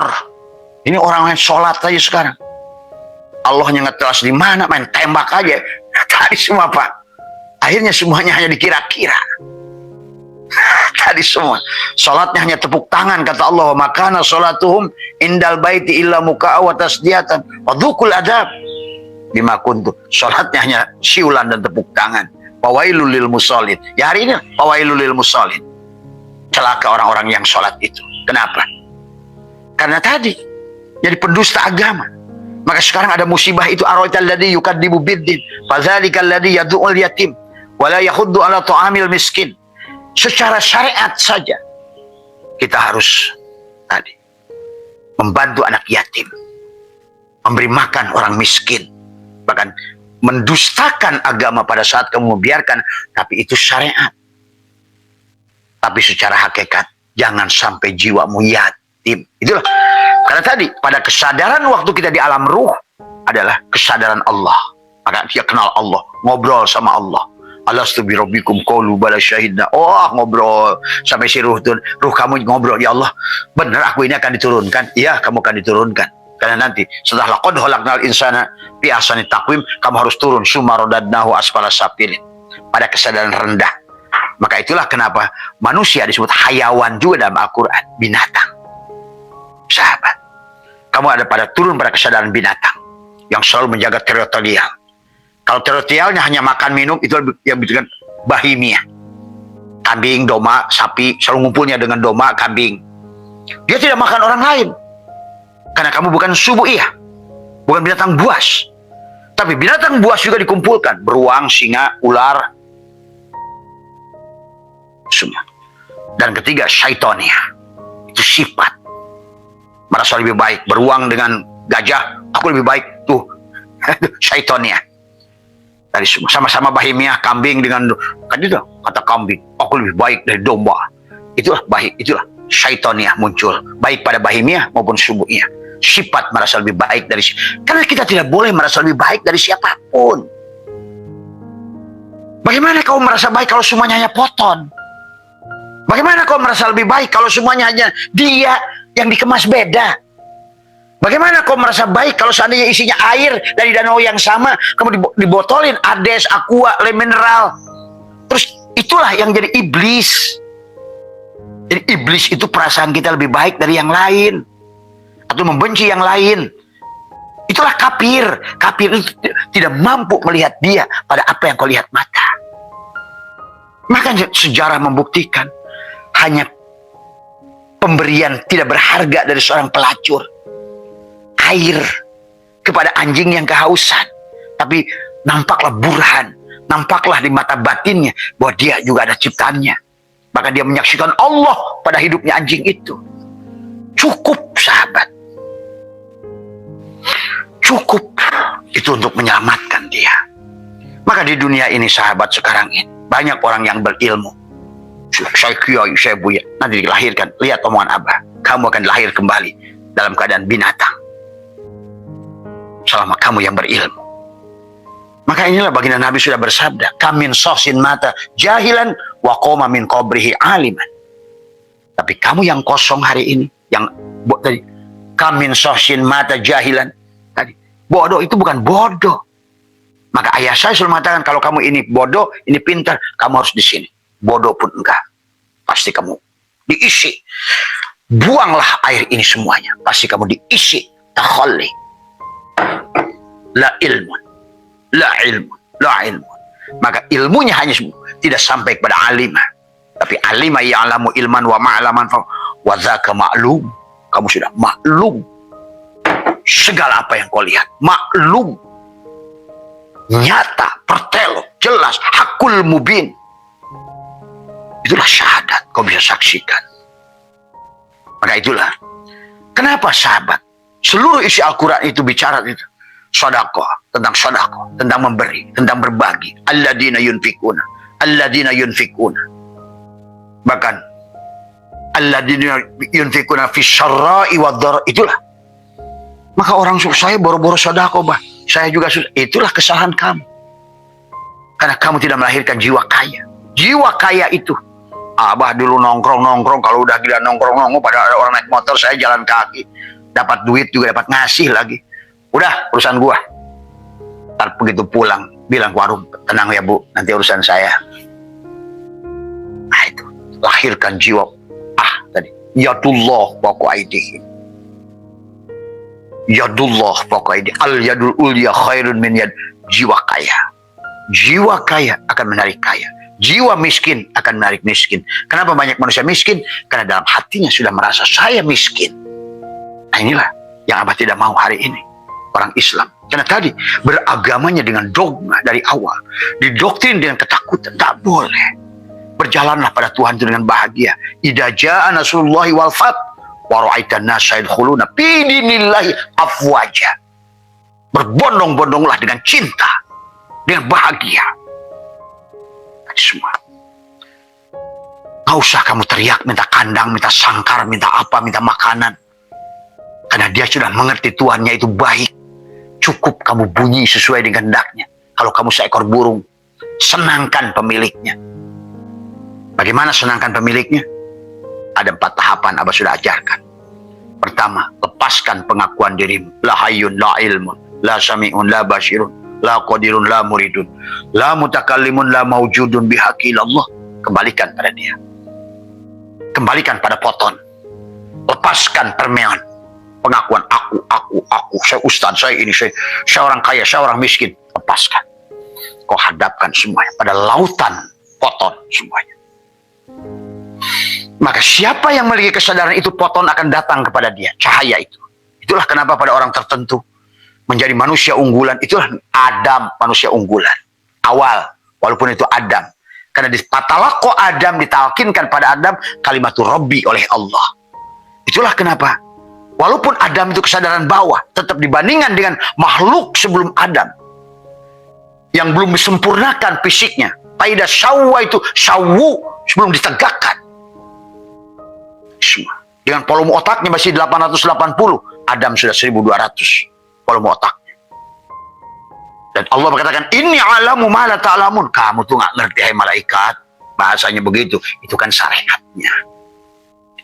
Ini orang yang sholat aja sekarang. Allahnya ngetelas di mana, main tembak aja. Tadi semua Pak. Akhirnya semuanya hanya dikira-kira. Tadi semua. Sholatnya hanya tepuk tangan, kata Allah. Makana sholatuhum indal baiti illa muka'a wa tasdiyatan wa dhukul adab. Bima kuntu. Sholatnya hanya siulan dan tepuk tangan. Fawailul lil musallin. Ya hari ini fawailul lil musallin. Celaka orang-orang yang sholat itu. Kenapa? Karena tadi jadi pendusta agama. Maka sekarang ada musibah itu, araital ladzi yukadzibu biddin fadzalikal ladzi yad'ul yatim wa la yahuddu ala ta'amil miskin. Secara syariat saja kita harus tadi membantu anak yatim, memberi makan orang miskin, bahkan mendustakan agama pada saat kamu membiarkan, tapi itu syariat. Tapi secara hakikat jangan sampai jiwamu yatim. Itulah. Karena tadi pada kesadaran waktu kita di alam ruh adalah kesadaran Allah. Maka dia kenal Allah, ngobrol sama Allah. Alastu bi rabbikum qalu bala syahidna. Oh, ngobrol sampai si ruh kamu ngobrol, ya Allah, benar aku ini akan diturunkan. Iya, kamu akan diturunkan. Karena nanti setelah laqad khalaqnal insana fi ahsani taqwim, kamu harus turun summa radadnahu asfala safilin. Pada kesadaran rendah. Maka itulah kenapa manusia disebut hayawan juga dalam Al-Quran, binatang. Sahabat, kamu ada pada turun pada kesadaran binatang yang selalu menjaga teritorial. Kalau teritorialnya hanya makan minum, itu yang disebut bahimiyah. Kambing, domba, sapi, selalu ngumpulnya dengan domba, kambing. Dia tidak makan orang lain. Karena kamu bukan subu'iyah, bukan binatang buas. Tapi binatang buas juga dikumpulkan. Beruang, singa, ular, semua. Dan ketiga, syaitoniyah. Itu sifat. Merasa lebih baik. Beruang dengan gajah, aku lebih baik. Tuh, syaitoniyah. Tadi semua. Sama-sama bahimiyah, kambing dengan, kan itu kata kambing, aku lebih baik dari domba. Itulah syaitoniyah muncul. Baik pada bahimiyah maupun subuhiyah. Sifat merasa lebih baik dari, karena kita tidak boleh merasa lebih baik dari siapapun. Bagaimana kau merasa baik kalau semuanya hanya poton? Bagaimana kau merasa lebih baik kalau semuanya hanya dia yang dikemas beda? Bagaimana kau merasa baik kalau seandainya isinya air dari danau yang sama, kamu dibotolin Ades, Aqua, Le Mineral? Terus itulah yang jadi iblis. Jadi iblis itu perasaan kita lebih baik dari yang lain, atau membenci yang lain. Itulah kafir. Kafir itu tidak mampu melihat dia pada apa yang kau lihat mata. Maka sejarah membuktikan hanya pemberian tidak berharga dari seorang pelacur air kepada anjing yang kehausan, tapi nampaklah burhan, nampaklah di mata batinnya bahwa dia juga ada ciptaannya. Maka dia menyaksikan Allah pada hidupnya anjing itu. Cukup, sahabat. cukup itu untuk menyelamatkan dia. Maka di dunia ini sahabat sekarang ini banyak orang yang berilmu. Saya kiai, saya buya, nanti dilahirkan. Lihat omongan Abah, kamu akan lahir kembali dalam keadaan binatang selama kamu yang berilmu. Maka inilah baginda Nabi sudah bersabda, kamin sosin mata jahilan wa qoma min qabrihi aliman. Tapi kamu yang kosong hari ini, yang tadi kamin sosin mata jahilan, tadi bodoh itu bukan bodoh. Maka ayah saya selalu mengatakan, kalau kamu ini bodoh, ini pintar, kamu harus di sini. Bodoh pun enggak, pasti kamu diisi. Buanglah air ini semuanya, pasti kamu diisi. Takhalli la ilmun, la ilmun, la ilmun. Maka ilmunya hanya tidak sampai kepada alimah, tapi alimah ya'lamu ilman wa ma'laman wa dzaka ma'lum. Kamu sudah maklum segala apa yang kau lihat, maklum, nyata, pertelo, jelas, hakul mubin. Itulah syahadat, kau bisa saksikan. Maka itulah kenapa sahabat, seluruh isi Al-Quran itu bicara itu sedekah, tentang memberi, tentang berbagi. Alladzina yunfikuna. Bahkan alladzina yunfikuna fi syarra'i wad dharra, itulah. Maka orang saya boro-boro sedekah, Bah. Saya juga susah. Itulah kesalahan kamu. Karena kamu tidak melahirkan jiwa kaya. Jiwa kaya itu, Abah dulu nongkrong, kalau udah gila nongkrong, pada ada orang naik motor, saya jalan kaki. Dapat duit juga, dapat ngasih lagi. Udah, urusan gua. Ntar begitu pulang, bilang ke warung, tenang ya Bu, nanti urusan saya. Nah itu, lahirkan jiwa. Tadi, yadullah wa aidihim. Yadullah wa aidihim. Al yadul ulya khairun min yad. Jiwa kaya. Jiwa kaya akan menarik kaya. Jiwa miskin akan menarik miskin. Kenapa banyak manusia miskin? Karena dalam hatinya sudah merasa saya miskin. Nah inilah yang Abah tidak mau hari ini. Orang Islam. Karena tadi beragamanya dengan dogma dari awal. Didoktrin dengan ketakutan. Tak boleh. Berjalanlah pada Tuhan itu dengan bahagia. Idza jaa nasrullahi wal fath wa ra'aitan nasa yadkhuluna fi dinillahi afwaja. Berbondong-bondonglah dengan cinta, dengan bahagia. Semua. Gak usah kamu teriak, minta kandang, minta sangkar, minta apa, minta makanan. Karena dia sudah mengerti Tuhannya itu baik. Cukup kamu bunyi sesuai dengan kehendaknya. Kalau kamu seekor burung, senangkan pemiliknya. Bagaimana senangkan pemiliknya? Ada 4 tahapan Abah sudah ajarkan. Pertama, lepaskan pengakuan dirimu. La hayyun, la ilmun, la sami'un, la basirun, la qadirun, la muridun, la mutakallimun, la mawjudun bihaqillallah. Kembalikan pada dia. Kembalikan pada poton. Lepaskan permean. Pengakuan aku, saya ustaz, saya ini, saya orang kaya, saya orang miskin. Lepaskan. Kau hadapkan semuanya pada lautan poton semuanya. Maka siapa yang memiliki kesadaran itu, poton akan datang kepada dia. Cahaya itu. Itulah kenapa pada orang tertentu menjadi manusia unggulan. Itulah Adam, manusia unggulan. Awal, walaupun itu Adam. Karena di patalako Adam, ditalkinkan pada Adam kalimatul Rabbi oleh Allah. Itulah kenapa. Walaupun Adam itu kesadaran bawah, tetap dibandingkan dengan makhluk sebelum Adam. Yang belum disempurnakan fisiknya. Faida syawwa itu, syawwu, sebelum ditegakkan. Semua. Dengan volume otaknya masih 880. Adam sudah 1200 volume otaknya. Dan Allah berkatakan, ini alamu ma la ta'lamun. Kamu tuh gak ngerti, hai malaikat. Bahasanya begitu. Itu kan syariatnya.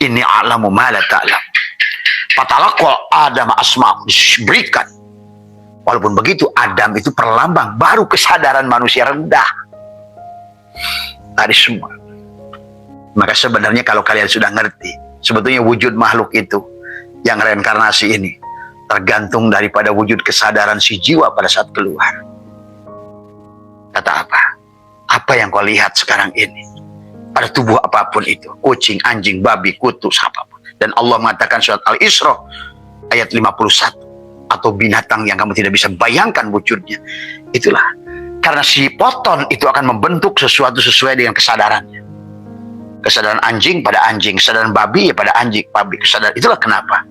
Ini alamu ma la ta'lamun. Patalakwa Adam asma diberikan. Walaupun begitu, Adam itu perlambang. Baru kesadaran manusia rendah. Tadi semua. Maka sebenarnya kalau kalian sudah ngerti, sebetulnya wujud makhluk itu, yang reinkarnasi ini, tergantung daripada wujud kesadaran si jiwa pada saat keluar. Kata apa? Apa yang kau lihat sekarang ini? Pada tubuh apapun itu. Kucing, anjing, babi, kutu, apapun. Dan Allah mengatakan surat Al-Isra ayat 51. Atau binatang yang kamu tidak bisa bayangkan wujudnya. Itulah. Karena si poton itu akan membentuk sesuatu sesuai dengan kesadarannya. Kesadaran anjing pada anjing. Kesadaran babi ya pada anjing, babi. Kesadaran. Itulah kenapa.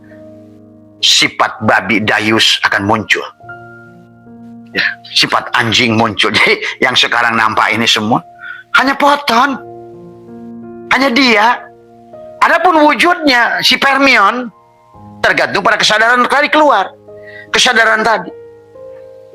sifat babi dayus akan muncul. Ya, sifat anjing muncul. Jadi yang sekarang nampak ini semua hanya Foton, hanya dia. Adapun wujudnya si Permion tergantung pada kesadaran tadi keluar, kesadaran tadi.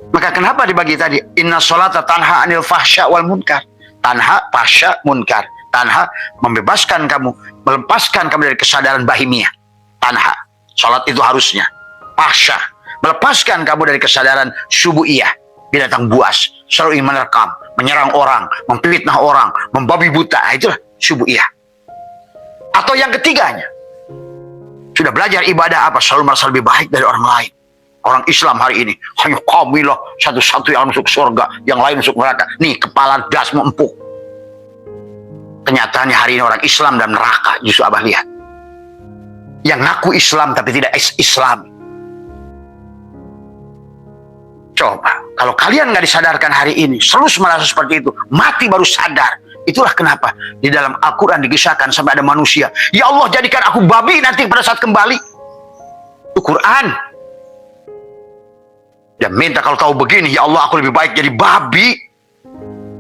Maka kenapa dibagi tadi? Inna sholata tanha anil fahsya wal munkar. Tanha fahsya munkar. Tanha membebaskan kamu, melepaskan kamu dari kesadaran bahimiyah. Tanha, sholat itu harusnya. Fahsya, melepaskan kamu dari kesadaran subuhiyah, binatang buas, selalu ingin menerkam, menyerang orang, memfitnah orang, membabi buta. Itulah subuhiyah. Atau yang ketiganya, sudah belajar ibadah apa, selalu merasa lebih baik dari orang lain. Orang Islam hari ini hanya kamilah satu-satu yang masuk surga, yang lain masuk neraka. Nih kepala dasmu empuk. Kenyataannya hari ini orang Islam dan neraka. Justru abah lihat, yang ngaku Islam tapi tidak Islam. Coba, kalau kalian nggak disadarkan hari ini, terus merasa seperti itu, mati baru sadar. Itulah kenapa di dalam Al-Quran dikisahkan sampai ada manusia, ya Allah jadikan aku babi nanti pada saat kembali. Itu Quran. Dia minta kalau tahu begini, ya Allah aku lebih baik jadi babi.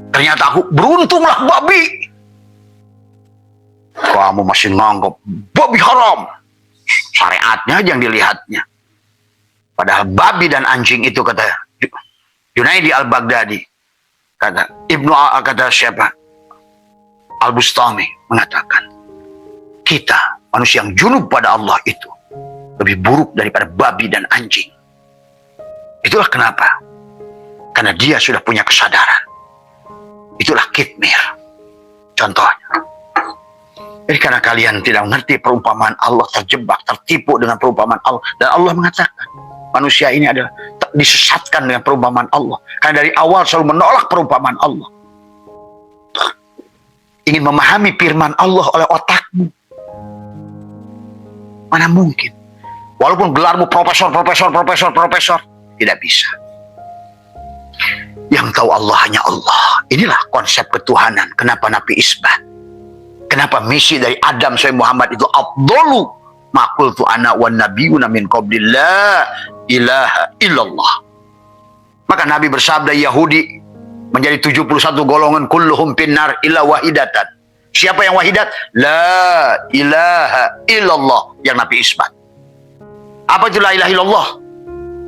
Ternyata aku beruntunglah babi. Kamu masih nganggap babi haram. Syariatnya aja yang dilihatnya. Padahal babi dan anjing itu, kata Junaidi al-Baghdadi, kata kata siapa? Al-Bustami mengatakan, kita manusia yang junub pada Allah itu lebih buruk daripada babi dan anjing. Itulah kenapa. Karena dia sudah punya kesadaran. Itulah kitmir. Contohnya. Jadi karena kalian tidak mengerti perumpamaan Allah, terjebak, tertipu dengan perumpamaan Allah. Dan Allah mengatakan, manusia ini adalah disesatkan dengan perumpamaan Allah. Karena dari awal selalu menolak perumpamaan Allah. Ingin memahami firman Allah oleh otakmu. Mana mungkin. Walaupun gelarmu profesor, tidak bisa. Yang tahu Allah hanya Allah. Inilah konsep ketuhanan. Kenapa Nabi isbat? Kenapa misi dari Adam sampai Muhammad itu afdalu ma qultu ana wan nabiyuna min qabli la ilaha illallah. Maka Nabi bersabda, Yahudi menjadi 71 golongan, kulluhum finnar illa wahidatan. Siapa yang wahidat? La ilaha illallah, yang Nabi isbat. Apa itu la ilaha illallah?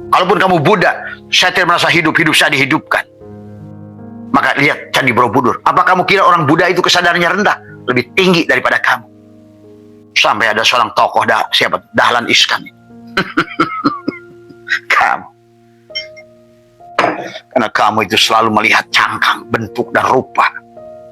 Kalaupun kamu Buddha, saya tidak merasa hidup saya dihidupkan. Maka lihat Candi Borobudur. Apa kamu kira orang Buddha itu kesadarannya rendah? Lebih tinggi daripada kamu. Sampai ada seorang tokoh, siapa? Dahlan Iskan. Kamu. Karena kamu itu selalu melihat cangkang, bentuk dan rupa,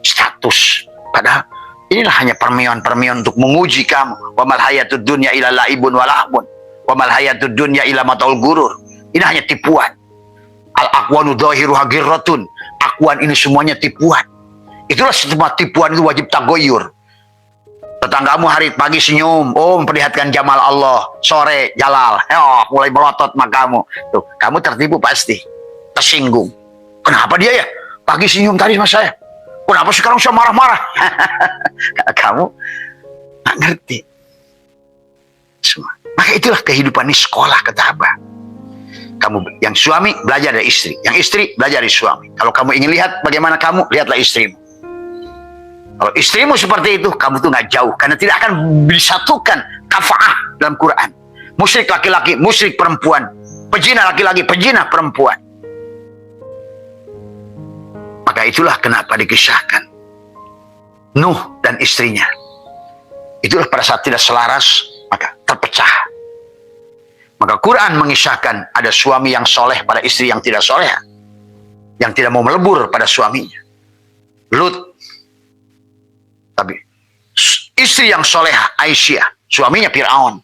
status. Padahal inilah hanya permion-permion untuk menguji kamu. Wa mal hayatud dunya illa laibun wa lahbun. Wa mal hayatud dunya illa mataul gurur. Ini hanya tipuan. Al-aqwanu dhahiruha ghirratun. Akuan ini semuanya tipuan. Itulah semua tipuan itu wajib tagoyur. Tetanggamu hari pagi senyum, memperlihatkan jamal Allah. Sore jalal, mulai melotot makamu. Tuh, kamu tertipu pasti. Tersinggung. Kenapa dia ya? Pagi senyum tadi sama saya. Kenapa sekarang saya marah-marah? Kamu nggak ngerti. Semua. Maka itulah kehidupan ini sekolah, kata Abah. Kamu yang suami belajar dari istri, yang istri belajar dari suami. Kalau kamu ingin lihat bagaimana kamu, lihatlah istrimu. Kalau istrimu seperti itu, kamu tuh nggak jauh, karena tidak akan disatukan kafaah dalam Quran. Musyrik laki-laki, musyrik perempuan, pezina laki-laki, pezina perempuan. Maka itulah kenapa dikisahkan Nuh dan istrinya. Itulah pada saat tidak selaras, maka terpecah. Maka Quran mengisahkan ada suami yang soleh pada istri yang tidak soleh, yang tidak mau melebur pada suaminya. Lut. Tapi istri yang soleh Aisyah, suaminya Fir'aun.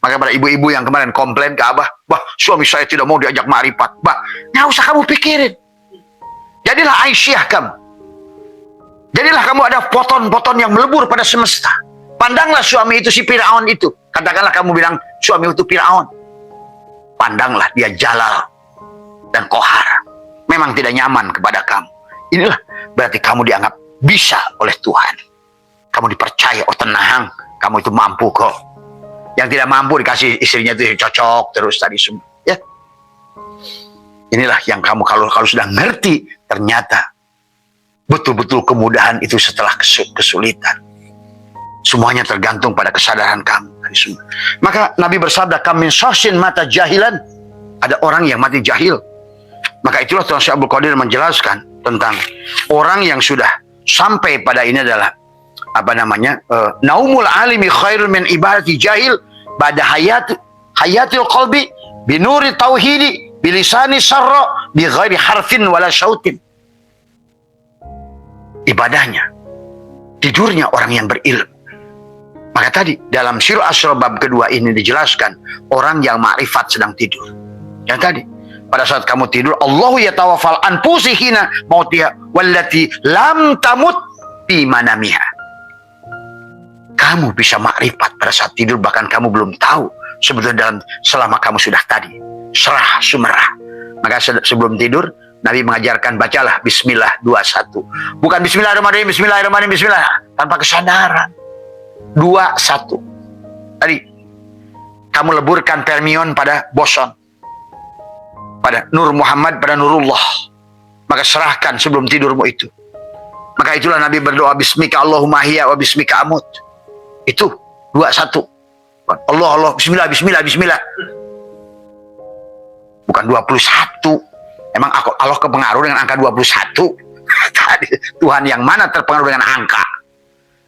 Maka pada ibu-ibu yang kemarin komplain ke Abah, bah suami saya tidak mau diajak ma'rifat. Bah, nggak usah kamu pikirin. Jadilah Aisyah kamu. Jadilah kamu ada poton-poton yang melebur pada semesta. Pandanglah suami itu si Fir'aun itu. Katakanlah kamu bilang suami itu Fir'aun. Pandanglah dia jalal dan kohar. Memang tidak nyaman kepada kamu. Inilah berarti kamu dianggap bisa oleh Tuhan. Kamu dipercaya, tenang, kamu itu mampu kok. Yang tidak mampu dikasih istrinya itu cocok terus tadi semua. Ya. Inilah yang kamu kalau sudah ngerti, ternyata betul-betul kemudahan itu setelah kesulitan. Semuanya tergantung pada kesadaran kamu. Maka Nabi bersabda, kam min syahsin mata jahilan. Ada orang yang mati jahil. Maka itulah Tuan Syekh Abdul Qadir menjelaskan tentang orang yang sudah sampai pada ini adalah naumul alimi khairun min ibadati jahil pada hayatil qalbi binuri tauhidi bilisani sarra bi ghairi harfin wala syautin. Ibadahnya, tidurnya orang yang berilmu. Maka tadi dalam Syiru Asyra bab kedua ini dijelaskan orang yang ma'rifat sedang tidur. Yang tadi pada saat kamu tidur, Allahu yatawaffal anfusi hina mautiha wallati lam tamut fi manamiha. Kamu bisa ma'rifat pada saat tidur, bahkan kamu belum tahu sebetulnya selama kamu sudah tadi serah sumerah. Maka sebelum tidur Nabi mengajarkan bacalah Bismillah 21. Bukan Bismillahirrahmanirrahim, Bismillahirrahmanirrahim, Bismillah, tanpa kesadaran. 21. Tadi kamu leburkan permion pada boson, pada Nur Muhammad, pada Nurullah. Maka serahkan sebelum tidurmu itu. Maka itulah Nabi berdoa, Bismika Allahumma hiya wa bismika amut. Itu 21. Allah, Bismillah, Bismillah, Bismillah. Bukan 21. Emang Allah kepengaruh dengan angka 21? Tuhan yang mana terpengaruh dengan angka?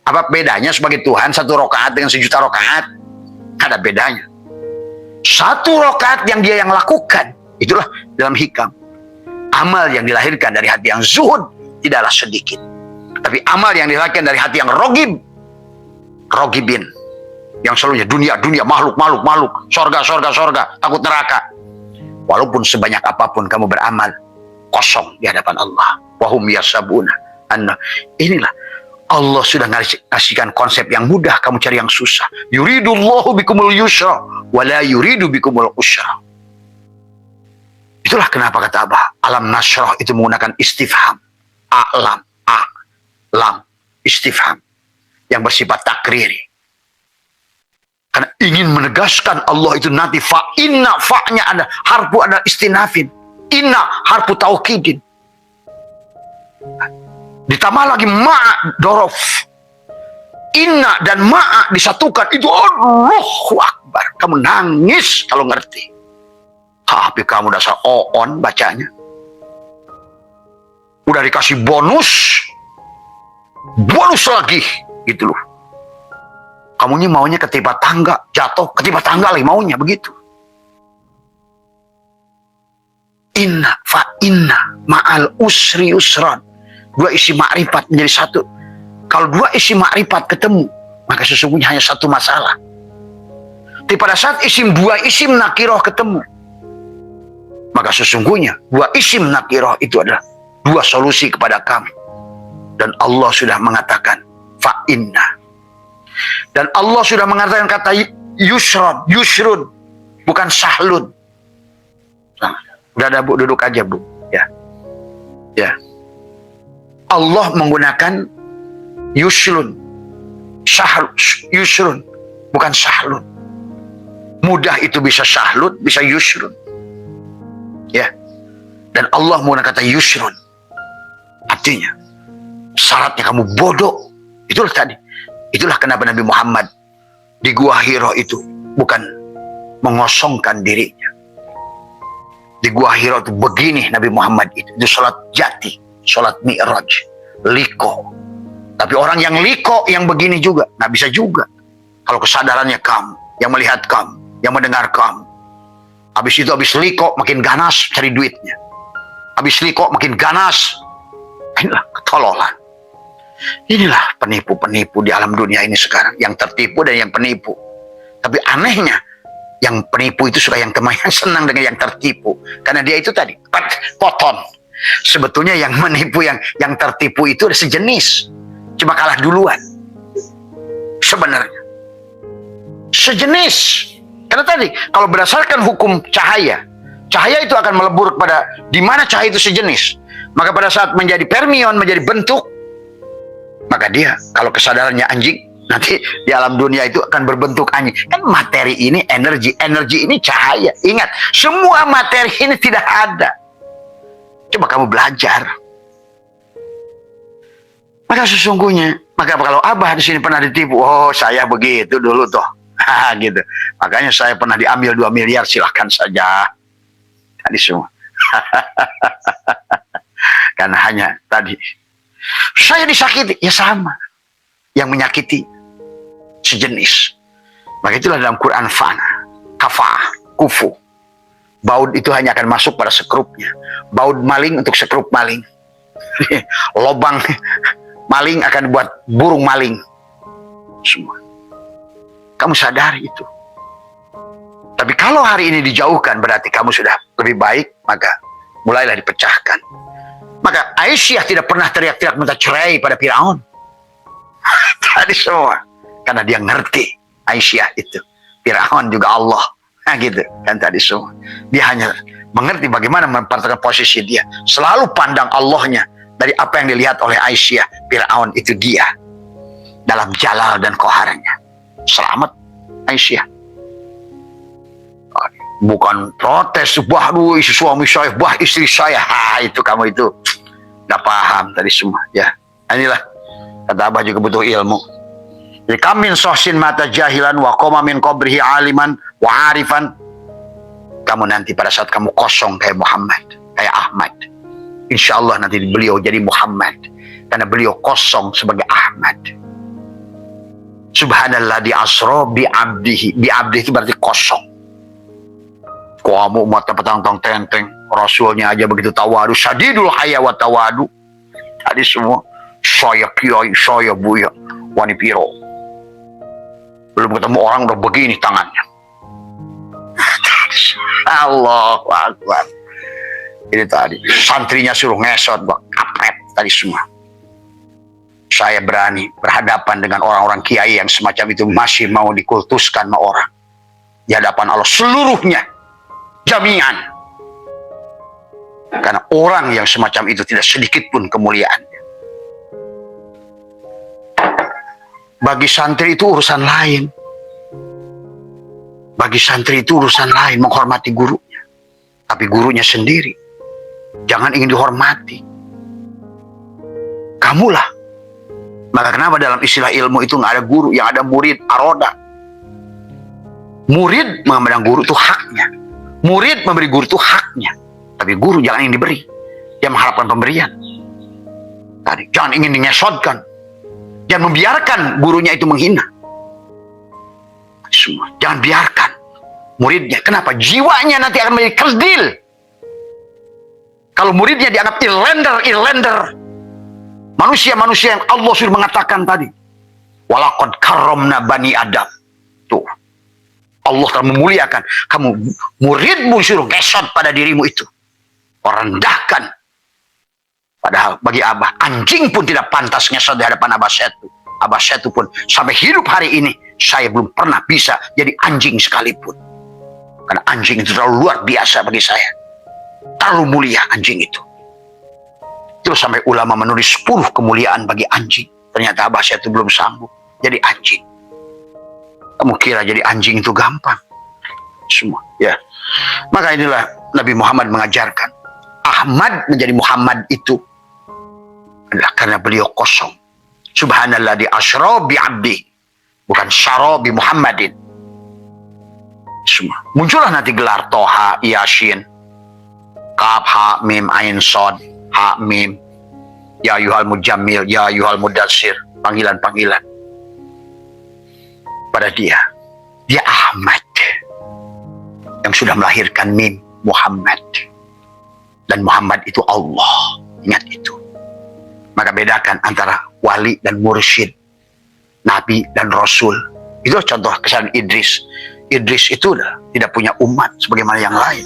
Apa bedanya sebagai Tuhan satu rakaat dengan 1.000.000 rakaat? Ada bedanya. Satu rakaat yang dia yang lakukan, itulah dalam hikam. Amal yang dilahirkan dari hati yang zuhud tidaklah sedikit. Tapi amal yang dilahirkan dari hati yang rogibin, yang selalunya dunia, makhluk, sorga, takut neraka. Walaupun sebanyak apapun kamu beramal, kosong di hadapan Allah. Wahum yasabuna. Inilah Allah sudah ngasihkan konsep yang mudah, kamu cari yang susah. Yuridullahu bikumul yusra wa la yuridu bikumul usra. Itulah kenapa kata Abah, alam nasrah itu menggunakan istifham. Lam, istifham yang bersifat takriri. Karena ingin menegaskan Allah itu nanti fa'inna, fa'nya ada harfu ada istinafin. Inna harfu taukidin. Ditambah lagi ma'a dorof. Inna dan ma'a disatukan. Itu Allahu Akbar. Kamu nangis kalau ngerti. Tapi kamu dasar oon bacanya. Udah dikasih bonus lagi. Gitu loh. Kamu ini maunya ketiba tangga. Jatuh ketiba tangga lagi maunya. Begitu. Inna fa'inna ma'al usri usran. Dua isi ma'rifat menjadi satu. Kalau dua isi ma'rifat ketemu, maka sesungguhnya hanya satu masalah. Tapi pada saat dua isim nakiroh ketemu, maka sesungguhnya dua isim nakiroh itu adalah dua solusi kepada kamu. Dan Allah sudah mengatakan fa'inna. Dan Allah sudah mengatakan kata yusrun, bukan sahlun. Udah ada Bu, duduk aja Bu. Ya. Allah menggunakan yusrun, yusrun, bukan sahlun. Mudah itu bisa sahlun, bisa yusrun. Ya. Dan Allah menggunakan kata yusrun. Artinya, syaratnya kamu bodoh. Itulah tadi. Itulah kenapa Nabi Muhammad di Gua Hira itu bukan mengosongkan dirinya. Di Gua Hira itu begini Nabi Muhammad itu sholat jati. Sholat mi'raj, liko. Tapi orang yang liko, yang begini juga, nggak bisa juga. Kalau kesadarannya kamu, yang melihat kamu, yang mendengar kamu. Habis itu, habis liko, makin ganas cari duitnya. Habis liko, makin ganas. Inilah ketololan. Inilah penipu-penipu di alam dunia ini sekarang. Yang tertipu dan yang penipu. Tapi anehnya, yang penipu itu suka yang senang dengan yang tertipu. Karena dia itu tadi, koton. Sebetulnya yang menipu, yang tertipu itu ada sejenis, cuma kalah duluan. Sebenarnya sejenis. Karena tadi kalau berdasarkan hukum cahaya itu akan melebur kepada di mana cahaya itu sejenis. Maka pada saat menjadi fermion, menjadi bentuk, maka dia kalau kesadarannya anjing Nanti di alam dunia itu akan berbentuk anjing. Kan materi ini energi, energi ini cahaya. Ingat, semua materi ini tidak ada. Coba kamu belajar. Maka sesungguhnya, maka kalau Abah di sini pernah ditipu, oh saya begitu dulu toh, gitu. Makanya saya pernah diambil 2 miliar, silahkan saja. Tadi semua. Karena hanya tadi saya disakiti, ya sama. Yang menyakiti sejenis. Maka itulah dalam Quran fana, kafah, kufu. Baud itu hanya akan masuk pada sekrupnya. Baud maling untuk sekrup maling. Lobang maling akan buat burung maling. Semua. Kamu sadari itu. Tapi kalau hari ini dijauhkan, berarti kamu sudah lebih baik, maka mulailah dipecahkan. Maka Aisyah tidak pernah teriak-teriak minta cerai pada Firaun. Tadi semua. Karena dia ngerti Aisyah itu. Firaun juga Allah. Nah gitu. Kan tadi semua. Dia hanya mengerti bagaimana menempatkan posisi dia. Selalu pandang Allahnya. Dari apa yang dilihat oleh Aisyah. Firaun itu dia. Dalam jalal dan koharnya. Selamat Aisyah. Bukan protes. Bah isi suami saya. Bah istri saya. Itu kamu itu. Gak paham tadi semua. Ya. Inilah. Kata Abah juga butuh ilmu. Jadi kamin sohsin mata jahilan wa koma min qabrihi aliman wa arifan. Kamu nanti pada saat kamu kosong kayak Muhammad, kayak Ahmad. Insya Allah nanti beliau jadi Muhammad. Karena beliau kosong sebagai Ahmad. Subhanallah di asro bi abdihi. Bi abdihi itu berarti kosong. Kamu umatnya petang-tang tenteng. Rasulnya aja begitu tawadu. Sadidul haya wa tawadu. Tadi semua. Saya kiai, saya buya, wani piro. Belum ketemu orang udah begini tangannya. Allahu Akbar. Ini tadi santrinya suruh ngesot, kapret tadi semua. Saya berani berhadapan dengan orang-orang kiai yang semacam itu masih mau dikultuskan sama orang. Di hadapan Allah seluruhnya jami'an. Karena orang yang semacam itu tidak sedikit pun kemuliaan. Bagi santri itu urusan lain. Bagi santri itu urusan lain, menghormati gurunya. Tapi gurunya sendiri. Jangan ingin dihormati. Kamulah. Maka kenapa dalam istilah ilmu itu nggak ada guru, yang ada murid, aroda. Murid memandang guru itu haknya. Murid memberi guru itu haknya. Tapi guru jangan ingin diberi. Dia mengharapkan pemberian. Tadi, jangan ingin dingesotkan. Jangan membiarkan gurunya itu menghina. Semua. Jangan biarkan muridnya. Kenapa? Jiwanya nanti akan menjadi kerdil. Kalau muridnya dianggap irlander. Manusia-manusia yang Allah sudah mengatakan tadi. Walaqad karramna bani Adam. Tuh. Allah telah memuliakan. Kamu muridmu suruh ngesot pada dirimu itu. Rendahkan. Padahal bagi Abah, anjing pun tidak pantas ngesot di hadapan Abah Setu. Abah Setu pun sampai hidup hari ini, saya belum pernah bisa jadi anjing sekalipun. Karena anjing itu terlalu luar biasa bagi saya. Terlalu mulia anjing itu. Terus sampai ulama menulis 10 kemuliaan bagi anjing. Ternyata Abah Setu belum sanggup jadi anjing. Kamu kira jadi anjing itu gampang? Semua, ya. Maka inilah Nabi Muhammad mengajarkan. Ahmad menjadi Muhammad itu adalah karena beliau kosong. Subhanallah di asra bi abdi. Bukan syara bi Muhammadin. Semua. Muncullah nanti gelar Toha, Yasin, Kaf, Ha, Mim, Ain, Sod, Ha, Mim, Ya Yuhal Mujammil, Ya Yuhal Mudassir. Panggilan-panggilan pada dia. Dia Ahmad yang sudah melahirkan Mim, Muhammad. Dan Muhammad itu Allah. Ingat itu. Maka bedakan antara wali dan mursyid, nabi dan rasul. Itu contoh kesalahan Idris. Idris itu tidak punya umat sebagaimana yang lain.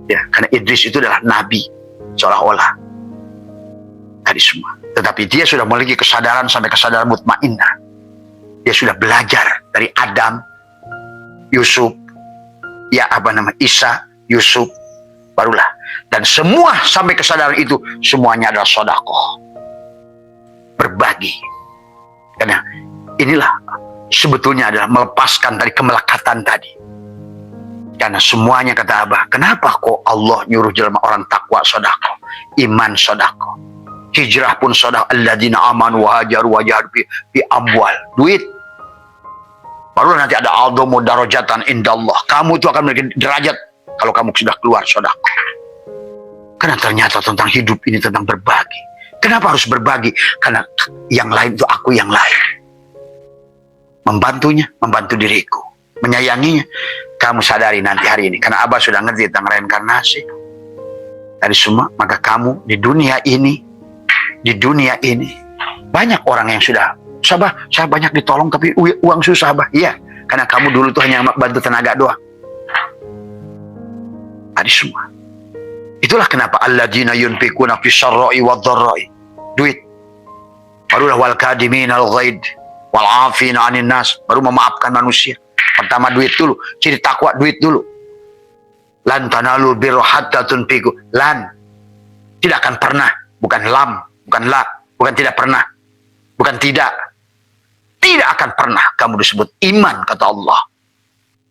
Ya, karena Idris itu adalah nabi seolah-olah. Tadi semua. Tetapi dia sudah memiliki kesadaran sampai kesadaran mutmainnah. Dia sudah belajar dari Adam, Yusuf, Isa, Yusuf, barulah. Dan semua sampai kesadaran itu semuanya adalah sedekah. Berbagi. Karena inilah sebetulnya adalah melepaskan dari kemelekatan tadi. Karena semuanya, kata Abah, kenapa kok Allah nyuruh jelema orang takwa sodako, iman sodako, hijrah pun sodako, alladzina amanu wa hajaru wa jahadu bi amwal, duit. Baru nanti ada aldomu darajatan indallah, kamu itu akan memiliki derajat kalau kamu sudah keluar sodako. Karena ternyata tentang hidup ini tentang berbagi. Kenapa harus berbagi? Karena yang lain itu aku yang lain. Membantunya, membantu diriku, menyayanginya. Kamu sadari nanti hari ini, karena Abah sudah ngerti tentang reinkarnasi dari semua, maka kamu di dunia ini banyak orang yang sudah, Sabah, saya banyak ditolong tapi uang susah, Abah. Iya, karena kamu dulu tuh hanya bantu tenaga doang. Tadi semua. Itulah kenapa alladzina yunfikuna fis syarra'i wadh-dharra'i, duit. Barulah wal kadiminal ghaid wal 'afina 'anil nas, baru memaafkan manusia. Pertama duit dulu, ciri takwa duit dulu. Lan tanalu birra hatta tunfiqu. Lan, tidak akan pernah, bukan lam, bukan la, bukan tidak pernah, bukan tidak. Tidak akan pernah kamu disebut iman, kata Allah,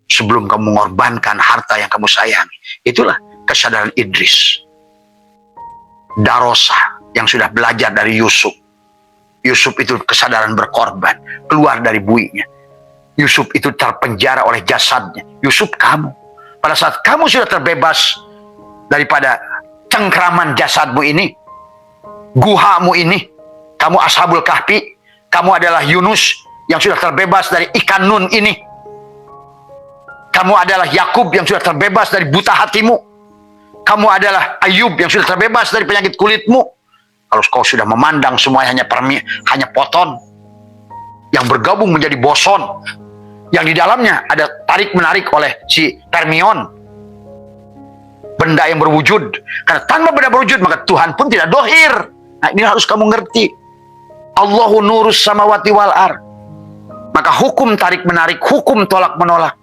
sebelum kamu mengorbankan harta yang kamu sayangi. Itulah kesadaran Idris. Darosa yang sudah belajar dari Yusuf. Yusuf itu kesadaran berkorban, keluar dari buinya. Yusuf itu terpenjara oleh jasadnya. Yusuf kamu. Pada saat kamu sudah terbebas daripada cengkraman jasadmu ini, guhamu ini, kamu Ashabul Kahfi, kamu adalah Yunus yang sudah terbebas dari ikan nun ini. Kamu adalah Yakub yang sudah terbebas dari buta hatimu. Kamu adalah Ayub yang sudah terbebas dari penyakit kulitmu. Kalau kau sudah memandang semuanya hanya poton yang bergabung menjadi boson, yang di dalamnya ada tarik-menarik oleh si termion, benda yang berwujud. Karena tanpa benda berwujud, maka Tuhan pun tidak dohir. Nah, ini harus kamu ngerti. Allahu nurus samawati wal ar. Maka hukum tarik-menarik, hukum tolak-menolak,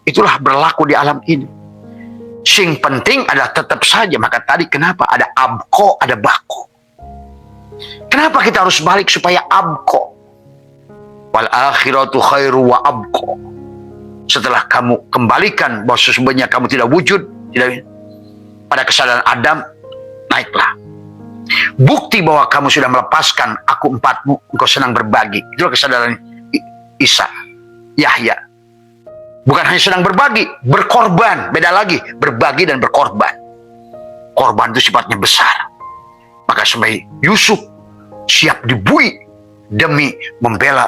itulah berlaku di alam ini. Sing penting adalah tetap saja. Maka tadi kenapa ada abko, ada bako. Kenapa kita harus balik supaya abko? Wal akhiratu khairu wa abqa. Setelah kamu kembalikan bahwa sesungguhnya kamu tidak wujud, tidak, pada kesadaran Adam, naiklah. Bukti bahwa kamu sudah melepaskan aku empatmu, engkau senang berbagi. Itulah kesadaran Isa, Yahya. Bukan hanya senang berbagi, berkorban. Beda lagi, berbagi dan berkorban. Korban itu sifatnya besar. Maka sampai Yusuf siap dibui demi membela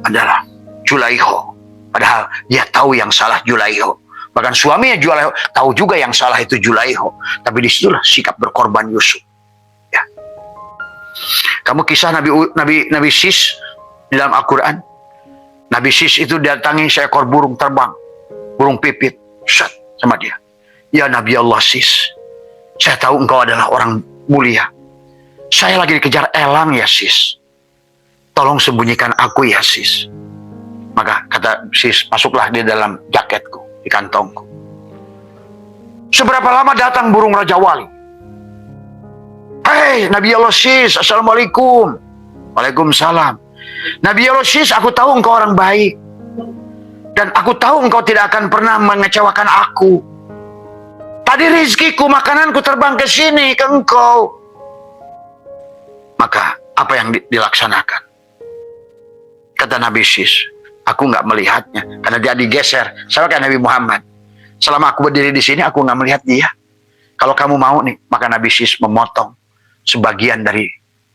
adalah Julaiho. Padahal dia tahu yang salah Julaiho. Bahkan suaminya Julaiho tahu juga yang salah itu Julaiho. Tapi disitulah sikap berkorban Yusuf. Ya. Kamu kisah Nabi Sis di dalam Al-Quran. Nabi Sis itu datangi seekor burung terbang, burung pipit, sama dia. Ya Nabi Allah Sis, saya tahu engkau adalah orang mulia. Saya lagi dikejar elang ya Sis. Tolong sembunyikan aku ya Sis. Maka kata Sis, masuklah di dalam jaketku, di kantongku. Seberapa lama datang burung Raja Wali? Hei Nabi Allah Sis, Assalamualaikum. Waalaikumsalam. Nabi Allah Sis, aku tahu engkau orang baik. Dan aku tahu engkau tidak akan pernah mengecewakan aku. Tadi rizkiku, makananku terbang ke sini, ke engkau. Maka apa yang dilaksanakan? Kata Nabi Sis, aku nggak melihatnya karena dia digeser. Sama kayak Nabi Muhammad. Selama aku berdiri di sini, aku nggak melihat dia. Kalau kamu mau nih, maka Nabi Sis memotong sebagian dari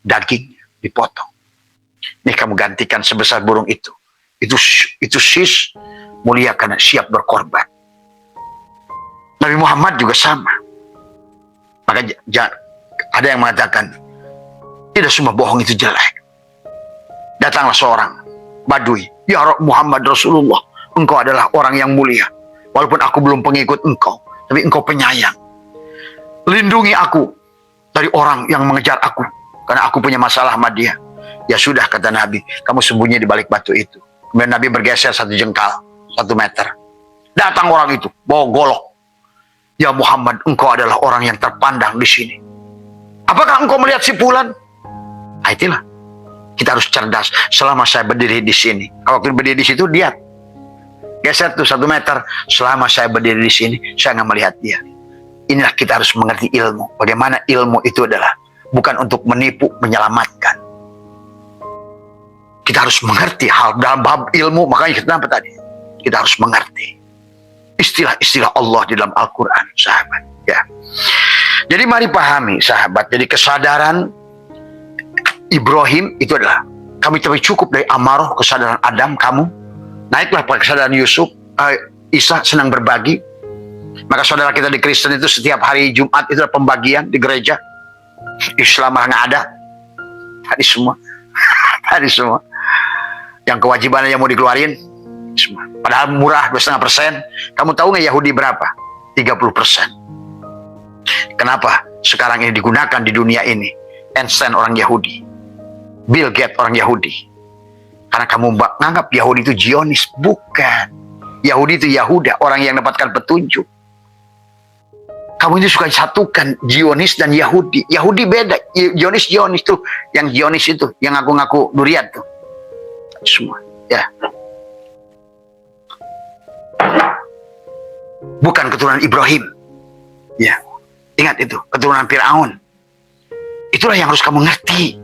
dagingnya, dipotong. Nih kamu gantikan sebesar burung itu. Itu Sis mulia karena siap berkorban. Nabi Muhammad juga sama. Maka ada yang mengatakan tidak semua bohong itu jelek. Datanglah seorang Badui, ya Muhammad Rasulullah, engkau adalah orang yang mulia. Walaupun aku belum pengikut engkau, tapi engkau penyayang. Lindungi aku dari orang yang mengejar aku, karena aku punya masalah sama dia. Ya sudah, kata Nabi, kamu sembunyi di balik batu itu. Kemudian Nabi bergeser 1 jengkal, 1 meter. Datang orang itu, bawa golok. Ya Muhammad, engkau adalah orang yang terpandang di sini. Apakah engkau melihat si Fulan? Nah, itulah. Kita harus cerdas. Selama saya berdiri di sini, kalau kita berdiri di situ, dia geser tuh 1 meter. Selama saya berdiri di sini, saya nggak melihat dia. Inilah kita harus mengerti ilmu. Bagaimana ilmu itu adalah bukan untuk menipu, menyelamatkan. Kita harus mengerti hal dalam bab ilmu. Makanya kenapa tadi? Kita harus mengerti istilah-istilah Allah di dalam Al-Quran, sahabat. Ya. Jadi mari pahami, sahabat. Jadi kesadaran Ibrahim itu adalah kami cukup dari amarah, kesadaran Adam, kamu naiklah pada kesadaran Yusuf. Isa senang berbagi. Maka saudara kita di Kristen itu setiap hari Jumat itu adalah pembagian di gereja. Islam nggak ada. Tadi semua. Tadi semua. Yang kewajibannya yang mau dikeluarin semua. Padahal murah 2,5%. Kamu tahu nggak Yahudi berapa? 30%. Kenapa sekarang ini digunakan di dunia ini? Einstein orang Yahudi, Bill Gates orang Yahudi. Karena kamu menganggap Yahudi itu Zionis. Bukan. Yahudi itu Yahuda, orang yang mendapatkan petunjuk. Kamu ini suka satukan Zionis dan Yahudi. Yahudi beda. Zionis tuh, yang Zionis itu, yang ngaku-ngaku durian tuh. Semua, ya. Bukan keturunan Ibrahim. Ya. Ingat itu, keturunan Firaun. Itulah yang harus kamu ngerti.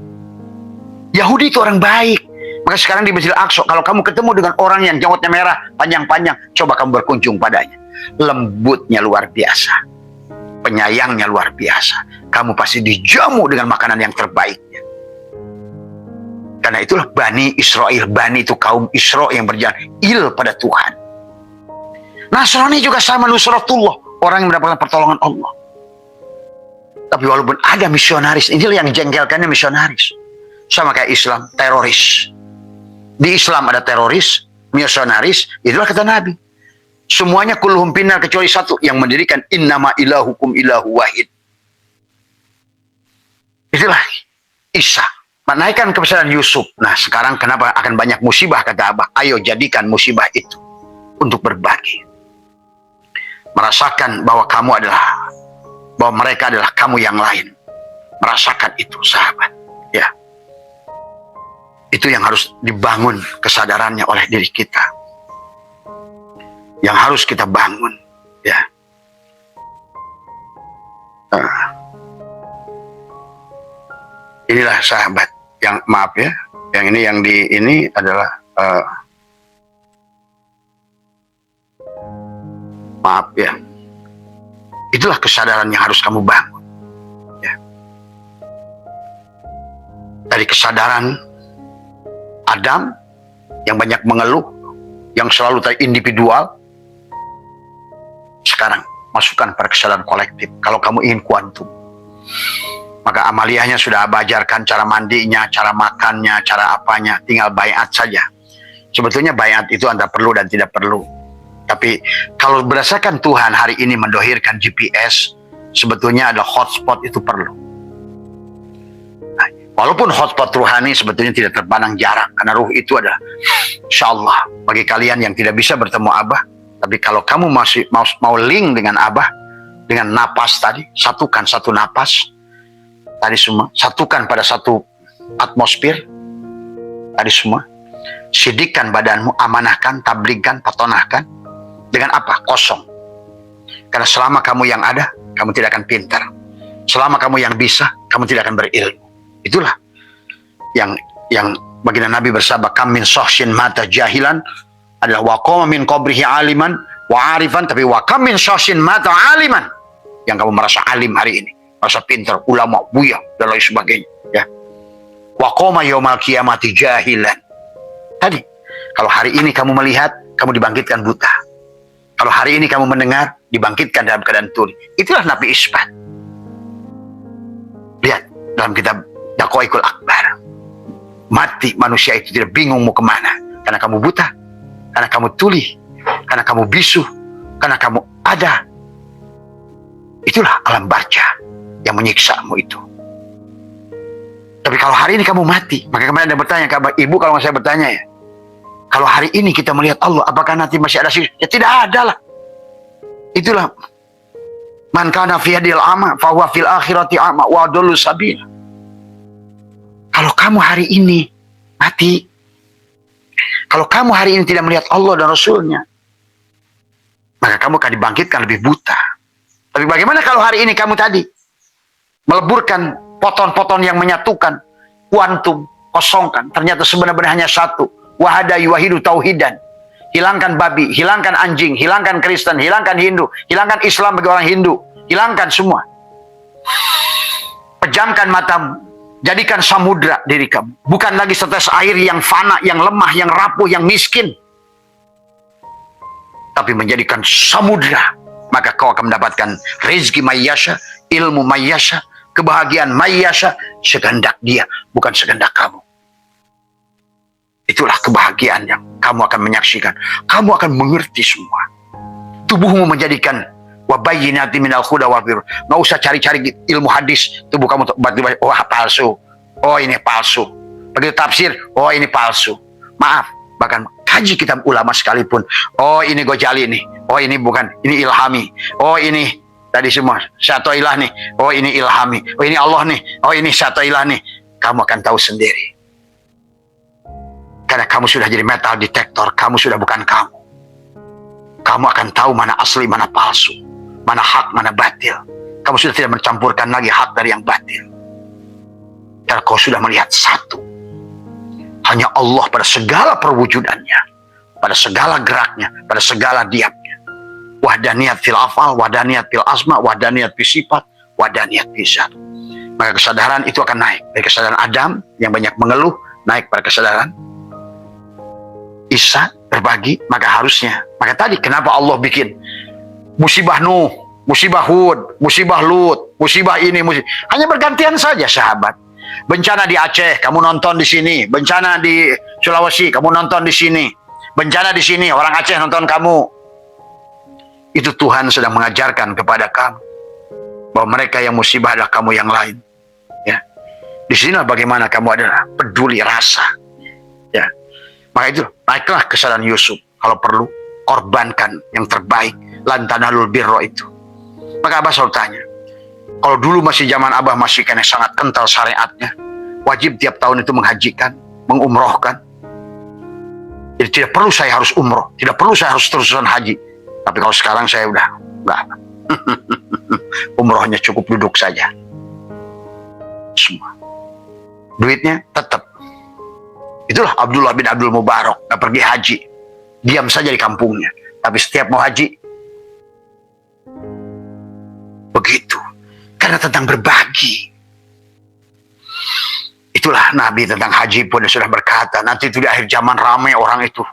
Yahudi itu orang baik. Maka sekarang di Masjidil Aqsa, kalau kamu ketemu dengan orang yang jenggotnya merah, panjang-panjang, coba kamu berkunjung padanya. Lembutnya luar biasa. Penyayangnya luar biasa. Kamu pasti dijamu dengan makanan yang terbaiknya. Karena itulah Bani Israel. Bani itu kaum Isra yang berjalan il pada Tuhan. Nasrani juga sama, nusratullah. Orang yang mendapatkan pertolongan Allah. Tapi walaupun ada misionaris, inilah yang jengkelkannya misionaris. Sama kayak Islam, teroris. Di Islam ada teroris, misionaris, itulah kata Nabi. Semuanya kulluhum finnar kecuali satu yang mendirikan innama ilahukum ilahu wahid. Itulah Isa. Menaikkan kebesaran Yusuf. Nah sekarang kenapa akan banyak musibah kata Abah? Ayo jadikan musibah itu untuk berbagi. Merasakan bahwa bahwa mereka adalah kamu yang lain. Merasakan itu sahabat. Ya. Itu yang harus dibangun kesadarannya oleh diri kita. Yang harus kita bangun, ya. Inilah sahabat yang maaf ya, yang ini adalah maaf ya. Itulah kesadaran yang harus kamu bangun, ya. Dari kesadaran Adam yang banyak mengeluh, yang selalu terindividual. Sekarang masukkan pada kesadaran kolektif. Kalau kamu ingin kuantum, maka amaliyahnya sudah ajarkan cara mandinya, cara makannya, cara apanya. Tinggal bayat saja. Sebetulnya bayat itu antara perlu dan tidak perlu. Tapi kalau berdasarkan Tuhan hari ini mendohirkan GPS, sebetulnya ada hotspot itu perlu. Nah, walaupun hotspot ruhani sebetulnya tidak terpandang jarak. Karena ruh itu adalah insya Allah bagi kalian yang tidak bisa bertemu Abah. Tapi kalau kamu masih mau link dengan Abah, dengan napas tadi, satukan satu napas tadi semua, satukan pada satu atmosfer tadi semua, sidikkan badanmu, amanahkan, tabligkan, patonahkan dengan apa? Kosong. Karena selama kamu yang ada, kamu tidak akan pintar. Selama kamu yang bisa, kamu tidak akan berilmu. Itulah yang baginda Nabi bersabda, kam min sohsin mata jahilan adalah waqama min qabrihi aliman wa arifan, tapi wa kam min sohsin mata aliman, yang kamu merasa alim hari ini, merasa pintar, ulama, buya dan lain sebagainya, ya. Waqama yaumal qiyamati jahilan. Tadi kalau hari ini kamu melihat, kamu dibangkitkan buta. Kalau hari ini kamu mendengar, dibangkitkan dalam keadaan tuli. Itulah Nabi Isbat. Lihat dalam kitab Daqaiqul Akbar. Mati manusia itu tidak bingung mau kemana. Karena kamu buta, karena kamu tuli, karena kamu bisu, karena kamu ada. Itulah alam barca yang menyiksamu itu. Tapi kalau hari ini kamu mati, maka kemarin ada bertanya ke Abah, Ibu kalau saya bertanya ya, kalau hari ini kita melihat Allah, apakah nanti masih ada sih? Ya tidak ada lah. Itulah man kana fi hadil ama fa huwa fil akhirati ama wa adallu sabila. Kalau kamu hari ini mati. Kalau kamu hari ini tidak melihat Allah dan Rasulnya, maka kamu akan dibangkitkan lebih buta. Tapi bagaimana kalau hari ini kamu tadi meleburkan poton-poton yang menyatukan, kuantum, kosongkan, ternyata sebenarnya hanya satu. Wahada yuwahidu tauhidan. Hilangkan babi, hilangkan anjing, hilangkan Kristen, hilangkan Hindu, hilangkan Islam bagi orang Hindu, hilangkan semua. Pejamkan matamu, jadikan samudra diri kamu. Bukan lagi setetes air yang fana, yang lemah, yang rapuh, yang miskin. Tapi menjadikan samudra. Maka kau akan mendapatkan rezeki mayyasha, ilmu mayyasha, kebahagiaan mayyasha, sekehendak dia, bukan sekehendak kamu. Itulah kebahagiaan yang kamu akan menyaksikan. Kamu akan mengerti semua. Tubuhmu menjadikan wabayyinati minal huda wal birr. Nggak usah cari-cari ilmu hadis. Tubuh kamu oh palsu. Oh ini palsu. Begitu tafsir, oh ini palsu. Maaf, bahkan kaji kitab ulama sekalipun. Oh ini Ghazali nih. Oh ini bukan, ini Ilhami. Oh ini tadi semua Syatoilah nih. Oh ini Ilhami. Oh ini Allah nih. Oh ini Syatoilah nih. Kamu akan tahu sendiri. Karena kamu sudah jadi metal detektor, kamu sudah bukan kamu. Kamu akan tahu mana asli, mana palsu, mana hak, mana batil. Kamu sudah tidak mencampurkan lagi hak dari yang batil. Karena kau sudah melihat satu. Hanya Allah pada segala perwujudannya, pada segala geraknya, pada segala diamnya. Wahdaniyat fil afal, wahdaniyat fil asma, wahdaniyat fil sifat, wahdaniyat fil zat. Maka kesadaran itu akan naik. Dari kesadaran Adam yang banyak mengeluh, naik pada kesadaran Isa berbagi, maka harusnya. Maka tadi kenapa Allah bikin musibah Nuh, musibah Hud, musibah Lut, musibah ini, hanya bergantian saja sahabat. Bencana di Aceh, kamu nonton di sini. Bencana di Sulawesi, kamu nonton di sini. Bencana di sini, orang Aceh nonton kamu. Itu Tuhan sedang mengajarkan kepada kamu bahwa mereka yang musibah adalah kamu yang lain. Ya, di sinilah bagaimana kamu adalah peduli rasa. Ya. Maka itu, naiklah kesadaran Yusuf. Kalau perlu, korbankan yang terbaik. Lantanalul birro itu. Maka Abah selalu tanya, kalau dulu masih zaman Abah masih kena sangat kental syariatnya, wajib tiap tahun itu menghajikan, mengumrohkan. Jadi tidak perlu saya harus umroh, tidak perlu saya harus terusan haji. Tapi kalau sekarang saya udah, enggak. Umrohnya cukup duduk saja. Semua. Duitnya tetap. Itulah Abdullah bin Abdul Mubarak, gak pergi haji, diam saja di kampungnya. Tapi setiap mau haji, begitu. Karena tentang berbagi. Itulah Nabi tentang haji pun sudah berkata, nanti itu di akhir zaman ramai orang itu.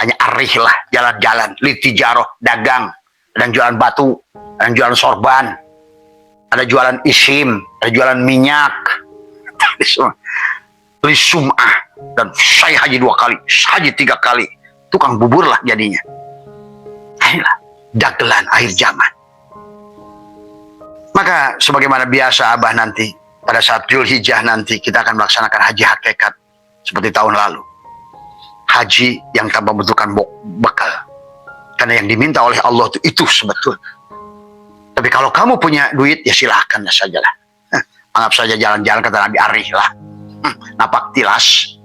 Hanya arih lah, jalan-jalan, litijaroh, dagang. Ada yang jualan batu, ada yang jualan sorban, ada jualan isim, ada jualan minyak. Lisum'ah. Dan saya haji 2 kali, haji 3 kali. Tukang bubur lah jadinya. Inilah dagelan akhir zaman. Maka sebagaimana biasa Abah nanti, pada saat Dzulhijjah nanti kita akan melaksanakan haji hakikat seperti tahun lalu. Haji yang tanpa membutuhkan bekal. Karena yang diminta oleh Allah itu sebetulnya. Tapi kalau kamu punya duit, ya silahkan sajalah. Anggap saja jalan-jalan kata Nabi Arih lah. Napak tilas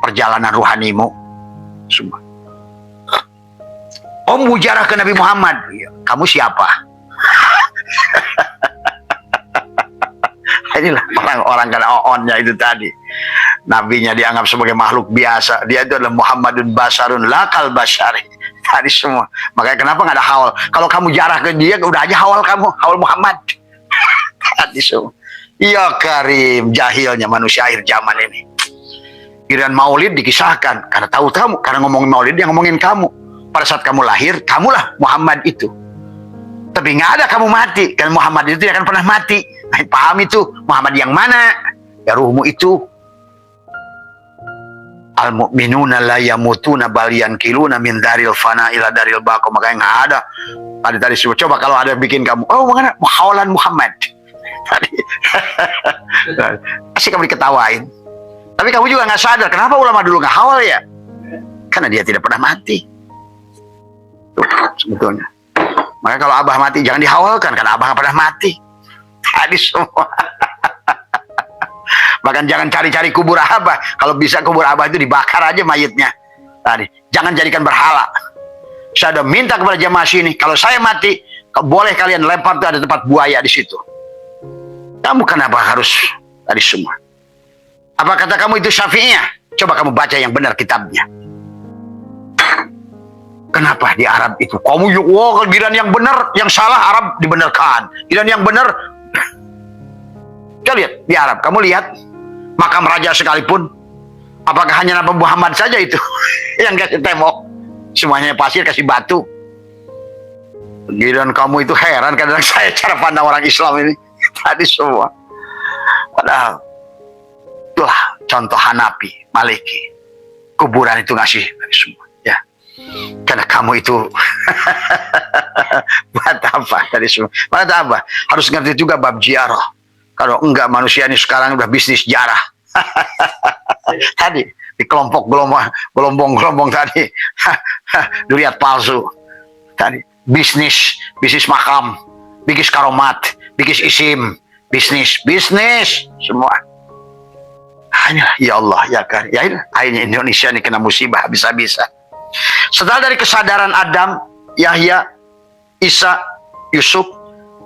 perjalanan ruhanimu semua. Om mujarah ke Nabi Muhammad, kamu siapa? Inilah orang-orang karena onnya itu tadi. Nabinya dianggap sebagai makhluk biasa. Dia itu adalah Muhammadun basarun lakal basari. Tadi semua. Makanya kenapa nggak ada hawal? Kalau kamu jarah ke dia, udah aja hawal kamu, hawal Muhammad. Tadi semua. Ya Karim, jahilnya manusia akhir zaman ini. Giliran maulid dikisahkan. Karena tahu kamu, karena ngomongin maulid, dia ngomongin kamu. Pada saat kamu lahir, kamulah Muhammad itu. Tapi nggak ada kamu mati. Karena Muhammad itu tidak akan pernah mati. Nah, paham itu. Muhammad yang mana? Ya ruhmu itu. Al-mu'minuna la yamutuna bal yankiluna min daril fana ila daril baqo. Makanya nggak ada. Tadi coba kalau ada bikin kamu, oh mana? Hawalan Muhammad. Tadi asik kamu diketawain. Tapi kamu juga nggak sadar kenapa ulama dulu nggak hawal ya? Karena dia tidak pernah mati. Tuh, sebetulnya. Makanya kalau Abah mati jangan dihawalkan karena Abah nggak pernah mati. Tadi semua. Bahkan jangan cari-cari kubur Abah. Kalau bisa kubur Abah itu dibakar aja mayitnya. Tadi, jangan jadikan berhala. Saya sudah minta kepada jamaah sini, kalau saya mati, boleh kalian lempar tuh ada tempat buaya di situ. Kamu kenapa harus tadi semua? Apa kata kamu itu Syafi'iyah? Coba kamu baca yang benar kitabnya. Kenapa di Arab itu? Kamu giliran yang benar, yang salah Arab dibenarkan. Giliran yang benar. Coba lihat di Arab, kamu lihat makam raja sekalipun, apakah hanya Nabi Muhammad saja itu yang kasih tembok? Semuanya pasir, kasih batu. Giliran kamu itu heran kadang saya cara pandang orang Islam ini. Tadi semua. Padahal itulah contoh Hanafi, Maliki. Kuburan itu ngasih tadi semua. Ya. Karena kamu itu buat apa tadi semua? Buat apa? Harus ngerti juga bab ziarah. Kalau enggak, manusia ini sekarang udah bisnis jarah. Tadi di kelompok gelombang tadi duriat palsu tadi, bisnis makam, bisnis karomat, bisnis isim, bisnis semua. Hanya ya Allah ya kan, ya ini Indonesia ini kena musibah habis-habisan. Setelah dari kesadaran Adam, Yahya, Isa, Yusuf,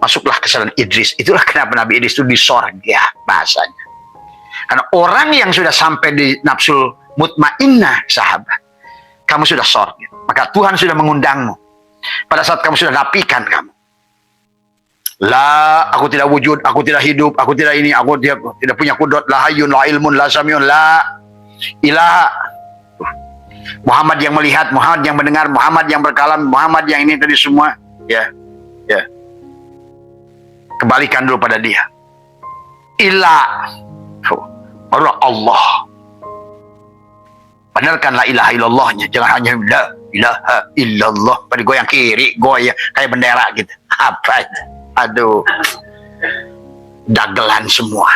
masuklah kesadaran Idris. Itulah kenapa Nabi Idris itu di sorga bahasanya. Karena orang yang sudah sampai di nafsul mutmainnah, sahabat, kamu sudah sorga. Maka Tuhan sudah mengundangmu. Pada saat kamu sudah nafikan kamu. La, aku tidak wujud, aku tidak hidup, aku tidak ini, aku tidak punya kudrat, la hayyun, la ilmun, la samiun, la ilaha. Muhammad yang melihat, Muhammad yang mendengar, Muhammad yang berkalam, Muhammad yang ini tadi semua. Ya. Kembalikan dulu pada dia. Ilah. Allah. Benarkan la ilaha illallahnya. Jangan hanya la ilaha illallah. Pada goyang kiri, goyang kayak bendera gitu. Apa itu? Aduh. Dagelan semua.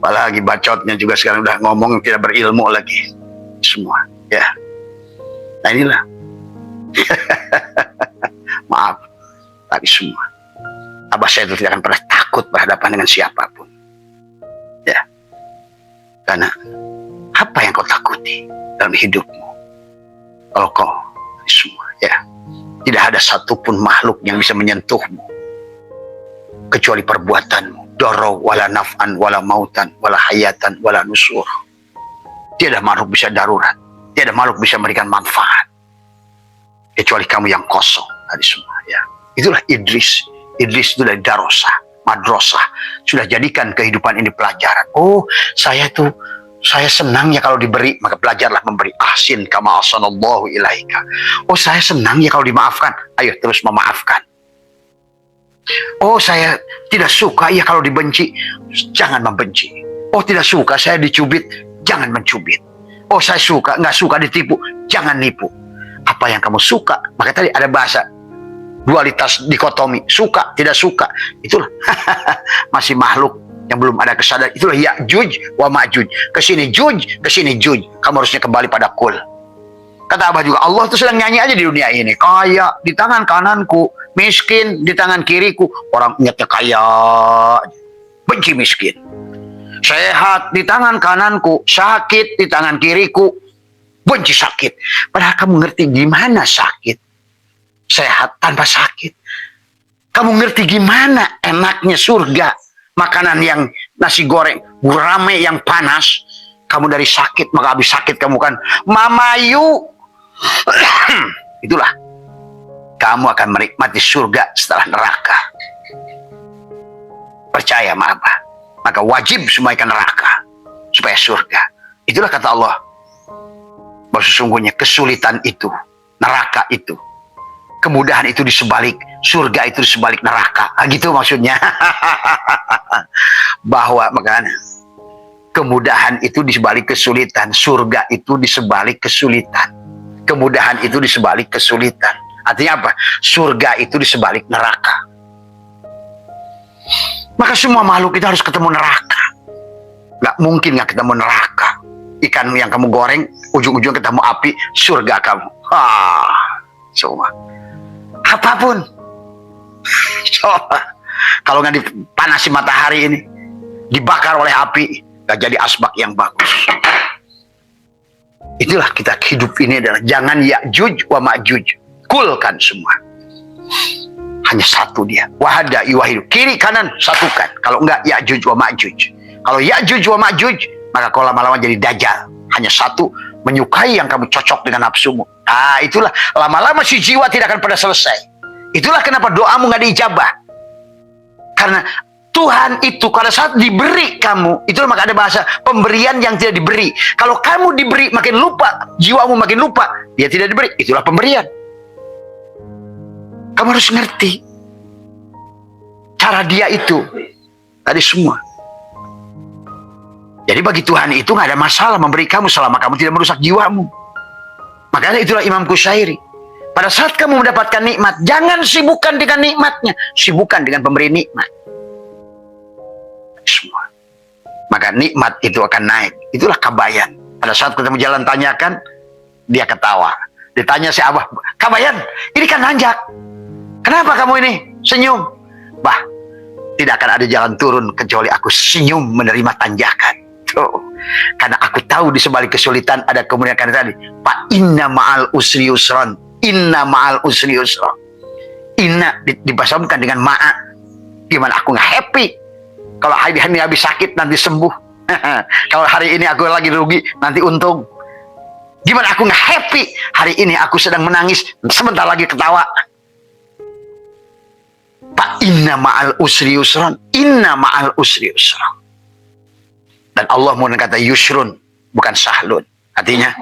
Apalagi bacotnya juga sekarang udah ngomong tidak berilmu lagi. Semua. Ya. Nah inilah. Maaf. Tadi semua. Abah saya itu tidak akan pernah takut berhadapan dengan siapapun. Ya. Karena apa yang kau takuti dalam hidupmu? Kalau kau semua, ya. Tidak ada satupun makhluk yang bisa menyentuhmu. Kecuali perbuatanmu. Doro wala naf'an wala mautan wala hayatan wala nusur. Tiada makhluk bisa darurat. Tiada makhluk bisa memberikan manfaat. Kecuali kamu yang kosong. Tadi semua, ya. Itulah Idris. Idris itu dari darosah, madrasah. Sudah jadikan kehidupan ini pelajaran. Oh, saya senang ya kalau diberi, maka belajarlah memberi. Ahsin kama ahsanallahu ilaika. Oh, saya senang ya kalau dimaafkan. Ayo terus memaafkan. Oh, saya tidak suka ya kalau dibenci. Jangan membenci. Oh, tidak suka saya dicubit. Jangan mencubit. Oh, saya nggak suka ditipu. Jangan nipu. Apa yang kamu suka? Maka tadi ada bahasa dualitas dikotomi, suka tidak suka, itulah masih makhluk yang belum ada kesadaran. Itulah Ya'juj wa Ma'juj, kesini Juj, kesini Juj. Kamu harusnya kembali pada kul. Kata Abah juga, Allah itu sedang nyanyi aja di dunia ini. Kaya di tangan kananku, miskin di tangan kiriku. Orang niatnya kaya, benci miskin. Sehat di tangan kananku, sakit di tangan kiriku, benci sakit. Padahal kamu ngerti gimana sakit, sehat tanpa sakit. Kamu ngerti gimana enaknya surga. Makanan yang nasi goreng, gurame yang panas. Kamu dari sakit, maka habis sakit kamu kan mamayu. Itulah. Kamu akan menikmati surga setelah neraka. Percaya sama Abah. Maka wajib semua ikan neraka. Supaya surga. Itulah kata Allah. Bahwa sesungguhnya kesulitan itu, neraka itu, kemudahan itu di sebalik surga, itu di sebalik neraka. Nah, gitu maksudnya. Bahwa makanya kemudahan itu di sebalik kesulitan, surga itu di sebalik kesulitan, kemudahan itu di sebalik kesulitan. Artinya apa? Surga itu di sebalik neraka. Maka semua makhluk itu harus ketemu neraka. Gak mungkin gak ketemu neraka. Ikan yang kamu goreng, ujung-ujung ketemu api, surga kamu. Semua. Apapun. Coba. Kalau nggak dipanasi matahari ini, dibakar oleh api, nggak jadi asbak yang bagus. Itulah kita hidup ini adalah jangan Ya'juj wa Ma'juj. Kulkan semua. Hanya satu dia. Wahada iwahidu. Kiri kanan satukan. Kalau enggak Ya'juj wa Ma'juj. Kalau Ya'juj wa Ma'juj, maka kau lama-lama jadi dajjal. Hanya satu, menyukai yang kamu cocok dengan nafsumu. Ah, itulah lama-lama si jiwa tidak akan pernah selesai. Itulah kenapa doamu nggak diijabah. Karena Tuhan itu pada saat diberi kamu, itulah maka ada bahasa pemberian yang tidak diberi. Kalau kamu diberi makin lupa, jiwamu makin lupa, dia tidak diberi. Itulah pemberian. Kamu harus ngerti cara dia itu tadi semua. Jadi bagi Tuhan itu nggak ada masalah memberi kamu selama kamu tidak merusak jiwamu. Makanya itulah Imam Qushairi. Pada saat kamu mendapatkan nikmat, jangan sibukkan dengan nikmatnya, sibukkan dengan pemberi nikmat. Semua. Maka nikmat itu akan naik. Itulah kabayan. Pada saat ketemu jalan tanyakan, dia ketawa. Ditanya si Abah, kabayan, ini kan nanjak. Kenapa kamu ini senyum? Bah, tidak akan ada jalan turun kecuali aku senyum menerima tanjakan. Tuh. Karena aku tahu di sebalik kesulitan ada kemudian tadi. Pak inna ma'al usri yusran. Inna ma'al usri yusran. Inna dipasangkan dengan ma'a. Gimana aku nggak happy? Kalau hari ini habis sakit nanti sembuh. Kalau hari ini aku lagi rugi nanti untung. Gimana aku nggak happy? Hari ini aku sedang menangis, sebentar lagi ketawa. Pak inna ma'al usri yusran. Inna ma'al usri yusran. Dan Allah menggunakan kata yusrun, bukan sahlun. Artinya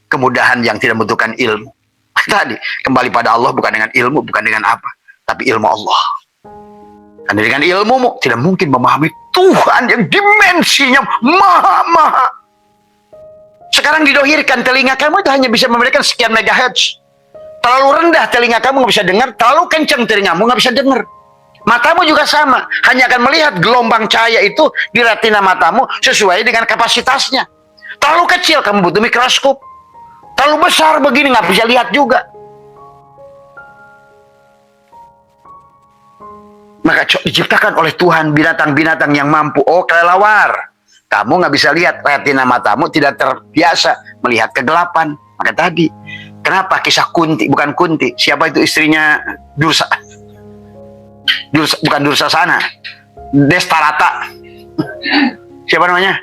kemudahan yang tidak membutuhkan ilmu. Tadi kembali pada Allah bukan dengan ilmu, bukan dengan apa, tapi ilmu Allah. Karena dengan ilmumu tidak mungkin memahami Tuhan yang dimensinya maha-maha. Sekarang didohirkan telinga kamu itu hanya bisa memberikan sekian megahertz. Terlalu rendah telinga kamu nggak bisa dengar, terlalu kencang telingamu nggak bisa dengar. Matamu juga sama, hanya akan melihat gelombang cahaya itu di retina matamu sesuai dengan kapasitasnya. Terlalu kecil kamu butuh mikroskop. Terlalu besar begini nggak bisa lihat juga. Maka diciptakan oleh Tuhan binatang-binatang yang mampu. Oh, kelelawar. Kamu nggak bisa lihat, retina matamu tidak terbiasa melihat kegelapan. Maka tadi, kenapa kisah Kunti, bukan Kunti, siapa itu istrinya bukan Dursasana, Destarata. Siapa namanya?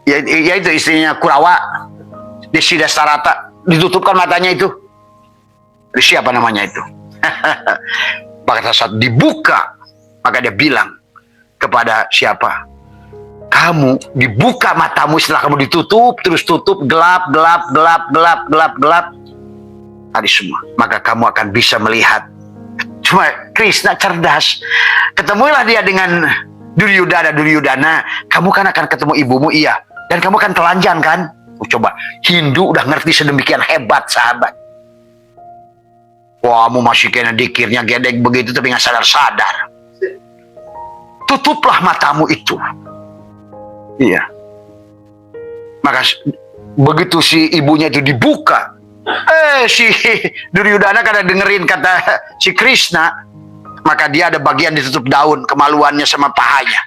Ya itu istrinya Kurawa. Desi Destarata, ditutupkan matanya itu. Siapa namanya itu? Maka saat dibuka, maka dia bilang kepada siapa? Kamu dibuka matamu setelah kamu ditutup, terus tutup, gelap. Tadi semua. Maka kamu akan bisa melihat. Cuma Krishna cerdas. Ketemulah dia dengan Duryudana. Kamu kan akan ketemu ibumu, iya. Dan kamu kan telanjang kan? Coba, Hindu udah ngerti sedemikian hebat, sahabat. Wah, kamu masih kena dikirnya gedek begitu tapi nggak sadar-sadar. Tutuplah matamu itu. Iya. Maka begitu si ibunya itu dibuka, si Duryudana karena dengerin kata si Krishna, maka dia ada bagian ditutup daun, kemaluannya sama pahanya.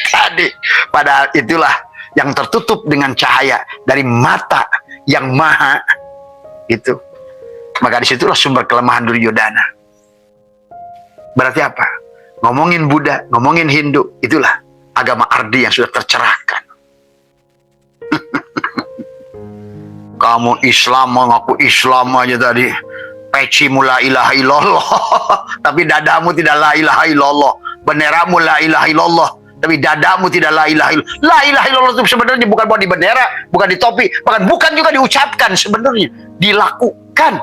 Tadi, padahal itulah yang tertutup dengan cahaya dari mata yang maha. Itu. Maka disitulah sumber kelemahan Duryudana. Berarti apa? Ngomongin Buddha, ngomongin Hindu, itulah agama Ardi yang sudah tercerahkan. Kamu Islam, mengaku Islam aja tadi. Pecimu la ilaha illallah. Tapi dadamu tidak la ilaha illallah. Benderamu la ilaha illallah. Tapi dadamu tidak la ilaha illallah. La ilaha illallah itu sebenarnya bukan buat di bendera, bukan di topi, bahkan bukan juga diucapkan sebenarnya. Dilakukan.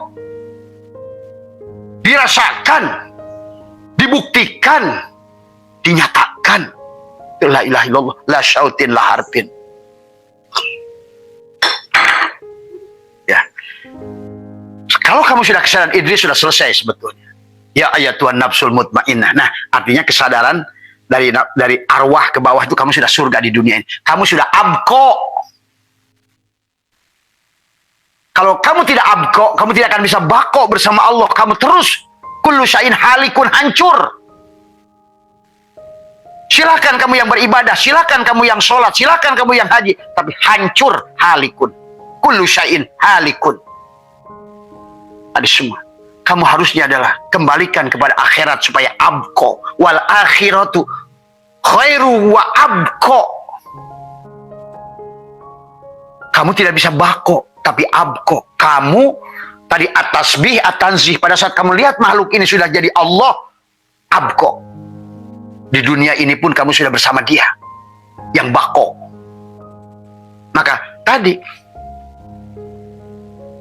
Dirasakan. Dibuktikan. Dinyatakan. La ilaha illallah. La syautin la harfin. Ya. Kalau kamu sudah kesadaran Idris sudah selesai sebetulnya. Ya ayat Tuhan nafsul mutmainnah. Nah, artinya kesadaran dari arwah ke bawah itu kamu sudah surga di dunia ini. Kamu sudah abko. Kalau kamu tidak abko, kamu tidak akan bisa bako bersama Allah. Kamu terus Kullu syai'in halikun, hancur. Silakan kamu yang beribadah, silakan kamu yang sholat, silakan kamu yang haji, tapi hancur, halikun. Kullu syai'in halikun. Ada semua. Kamu harusnya adalah kembalikan kepada akhirat supaya abko. Wal akhiratu khairu wa abko. Kamu tidak bisa bako, tapi abko. Kamu tadi atasbih, atanzih. Pada saat kamu lihat makhluk ini sudah jadi Allah, abko. Di dunia ini pun kamu sudah bersama dia, yang bako. Maka tadi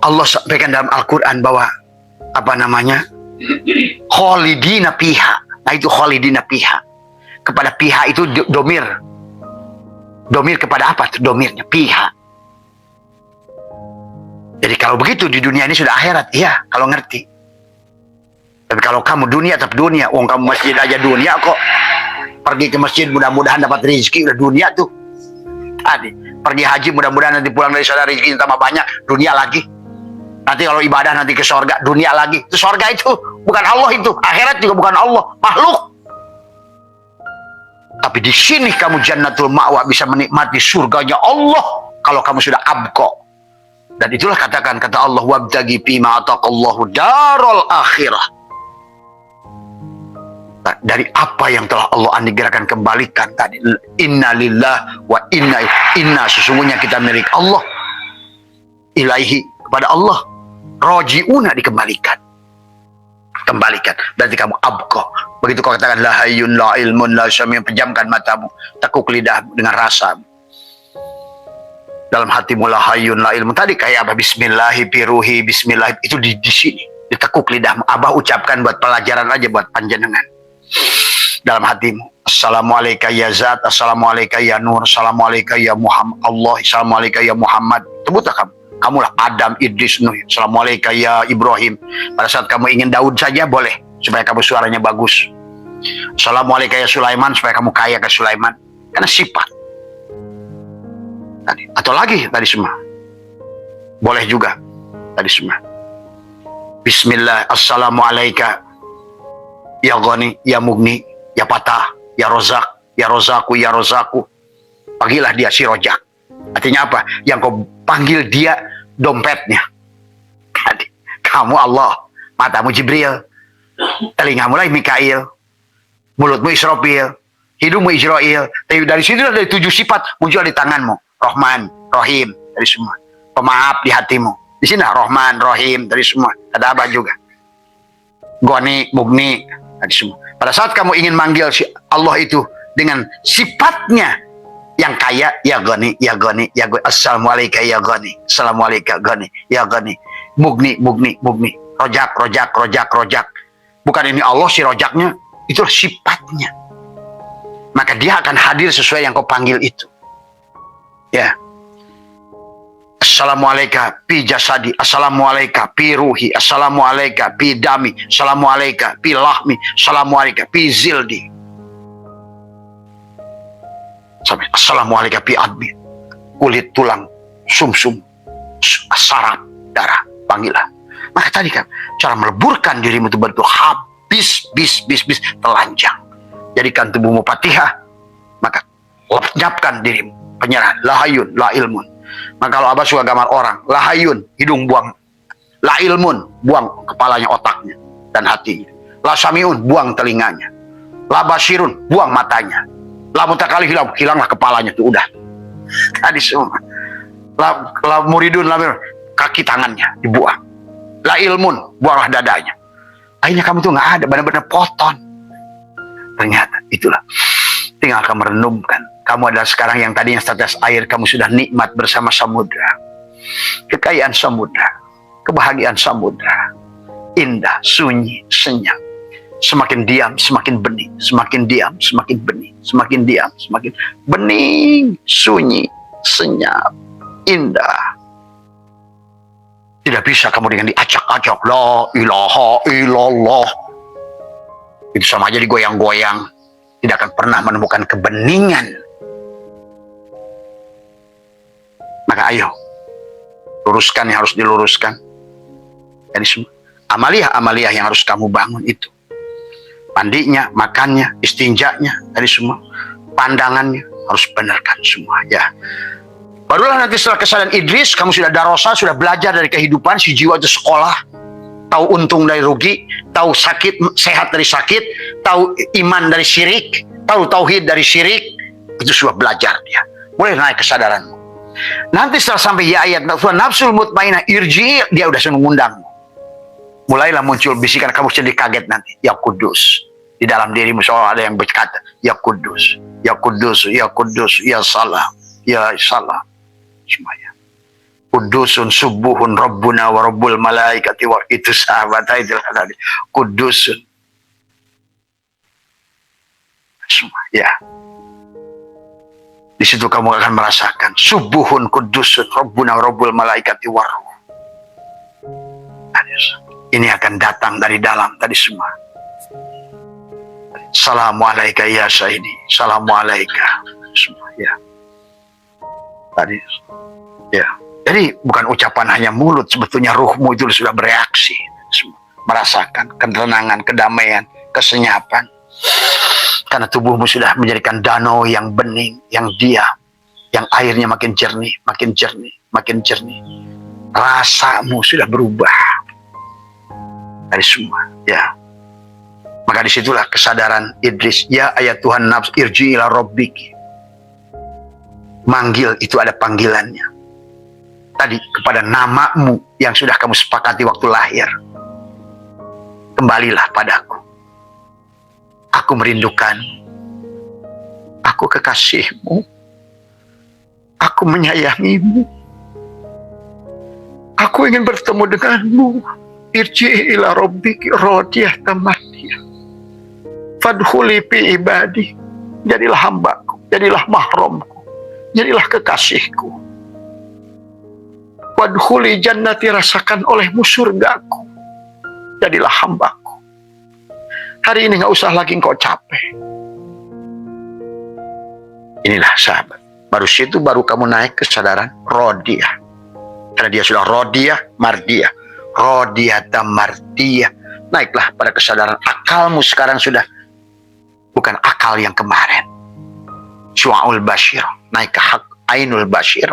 Allah sampaikan dalam Al-Quran bahwa kholidina piha. Nah itu kholidina piha. Kepada piha itu domir. Domir kepada apa? Domirnya piha. Jadi kalau begitu di dunia ini sudah akhirat. Iya, kalau ngerti. Tapi kalau kamu dunia tetap dunia. Kamu masjid aja dunia kok. Pergi ke masjid mudah-mudahan dapat rezeki. Udah dunia tuh. Tadi pergi haji mudah-mudahan nanti pulang dari sana rezeki tambah banyak. Dunia lagi. Nanti kalau ibadah nanti ke sorga, dunia lagi. Itu sorga itu bukan Allah itu, akhirat juga bukan Allah, makhluk. Tapi di sini kamu jannatul ma'wa, bisa menikmati surganya Allah kalau kamu sudah abqa. Dan itulah kata Allah, wabtagi fima ataqallahu darul akhirah. Nah, dari apa yang telah Allah anugerahkan, kembalikan tadi. Inna lillah wa inna sesungguhnya kita milik Allah. Ilaihi, kepada Allah. Roji'una, dikembalikan. Kembalikan. Berarti kamu abqa. Begitu kau katakan la hayyun la ilmun la syami'un, pejamkan matamu, tekuk lidahmu dengan rasa. Dalam hatimu la hayyun la ilmun. Tadi kayak apa? Bismillahi piruhi, bismillah. Itu di sini. Ditekuk lidahmu. Abah ucapkan buat pelajaran aja, buat panjenengan. Dalam hatimu. Assalamualaikum ya Zat, Assalamualaikum ya Nur, Assalamualaikum ya Muhammad Allah, Assalamualaikum ya Muhammad. Sebutlah kamu. Kamulah Adam, Idris, Nuh. Assalamualaikum ya Ibrahim. Pada saat kamu ingin Daud saja boleh, supaya kamu suaranya bagus. Assalamualaikum ya Sulaiman, supaya kamu kaya ke Sulaiman. Karena sifat. Tadi. Atau lagi tadi semua. Boleh juga tadi semua. Bismillah, Assalamualaikum ya Ghani, ya Mugni, ya Patah, ya Rozak, ya Rozaku, ya Rozaku. Panggillah dia si Rojak. Artinya apa? Yang kau panggil dia dompetnya. Tadi kamu Allah, matamu Jibril, telingamu lah Mikail, mulutmu Israfil, hidungmu Israel. Tapi dari situ dari 7 sifat muncul di tanganmu. Rahman, Rahim, dari semua. Pemaaf di hatimu. Di sini Rahman, Rahim, dari semua. Ada apa juga? Goni, Mugni, dari semua. Pada saat kamu ingin manggil si Allah itu dengan sifatnya yang kaya, ya Ghani, ya Ghani, ya Ghani. Assalamualaikum ya Ghani, Assalamualaikum Ghani, ya Ghani. Mugni, Mugni, Mugni. Rojak, Rojak, Rojak, Rojak. Bukan ini Allah si Rojaknya, itu sifatnya. Maka dia akan hadir sesuai yang kau panggil itu. Ya. Assalamualaikum pi jasadi, Assalamualaikum pi ruhi, Assalamualaikum pi dami, Assalamualaikum pi lahmi, Assalamualaikum pi zildi. Sampai Assalamualaikum pi admi, kulit, tulang, sumsum, saraf, darah, panggillah. Maka tadi kan cara meleburkan dirimu itu betul habis, bis, telanjang. Jadikan tubuhmu Fatihah, maka lenyapkan dirimu, penyerahan, la hayyun, la ilmun. Maka kalau Abah suka gambar orang, la hayyun, hidung buang, la ilmun, buang kepalanya, otaknya dan hatinya, la samiun, buang telinganya, la basirun, buang matanya, la mutakali, hilanglah kepalanya tuh, udah. Tadi semua. La muridun, la kaki tangannya dibuang, la ilmun, buanglah dadanya. Akhirnya kamu tuh nggak ada, benar-benar poton. Ternyata itulah. Tinggal kamu merenungkan. Kamu adalah sekarang yang tadinya setetes air, kamu sudah nikmat bersama samudra. Kekayaan samudra, kebahagiaan samudra, indah, sunyi, senyap. Semakin diam, semakin bening. Semakin diam, semakin bening. Semakin diam, semakin bening, sunyi, senyap, indah. Tidak bisa kamu dengan diacak-acak. La ilaha illallah. Itu sama aja digoyang-goyang. Tidak akan pernah menemukan kebeningan. Maka ayo, luruskan yang harus diluruskan. Jadi Amaliyah-amaliyah yang harus kamu bangun itu. Mandinya, makannya, istinjanya, dari semua. Pandangannya harus benarkan semua, ya. Barulah nanti setelah kesadaran Idris, kamu sudah darosa, sudah belajar dari kehidupan, si jiwa itu sekolah, tahu untung dari rugi, tahu sakit, sehat dari sakit, tahu iman dari syirik, tahu tauhid dari syirik, itu sudah belajar dia. Mulai naik kesadaranmu. Nanti setelah sampai ya ayat nafsul mutmainah irji, dia udah senang mengundang. Mulailah muncul bisikan, kamu jadi kaget nanti. Ya Kudus. Di dalam dirimu seolah ada yang berkata, Ya Kudus, Ya Kudus, Ya Kudus, Ya Salam, Ya Salam. Semuanya. Kudusun subuhun Rabbuna wa Rabbul malaikati wa itu sahabat itu tadi. Kudusun. Semua, ya. Di situ kamu akan merasakan subuhun kudusun Rabbuna wa Rabbul malaikati wa ruh. Ini akan datang dari dalam tadi semua. Assalamualaikum ya Sayyidi. Assalamualaikum. Semua, ya. Tadi, ya. Jadi bukan ucapan hanya mulut, sebetulnya ruhmu itu sudah bereaksi. Merasakan ketenangan, kedamaian, kesenyapan. Karena tubuhmu sudah menjadikan danau yang bening, yang diam. Yang airnya makin jernih, makin jernih, makin jernih. Rasamu sudah berubah. Dari semua, ya. Maka disitulah kesadaran Idris. Ya ayat Tuhan nafs irji ila rabbiki. Manggil itu ada panggilannya. Tadi kepada namamu yang sudah kamu sepakati waktu lahir. Kembalilah padaku. Aku merindukan. Aku kekasihmu. Aku menyayangimu. Aku ingin bertemu denganmu. Irji ila rabbiki radiyah tamadiyah. Fadkhuli fi ibadi. Jadilah hambaku. Jadilah mahramku. Jadilah kekasihku. Wadkhuli jannati, rasakan olehmu surgaku. Jadilah hambaku. Hari ini gak usah lagi engkau capek. Inilah sahabat. Baru situ baru kamu naik kesadaran rodiyah. Karena dia sudah rodiyah, mardiyah. Rodiyah dan mardiyah. Naiklah pada kesadaran akalmu sekarang sudah bukan akal yang kemarin. Syu'aul Bashir, naik ke hak Ainul Bashir.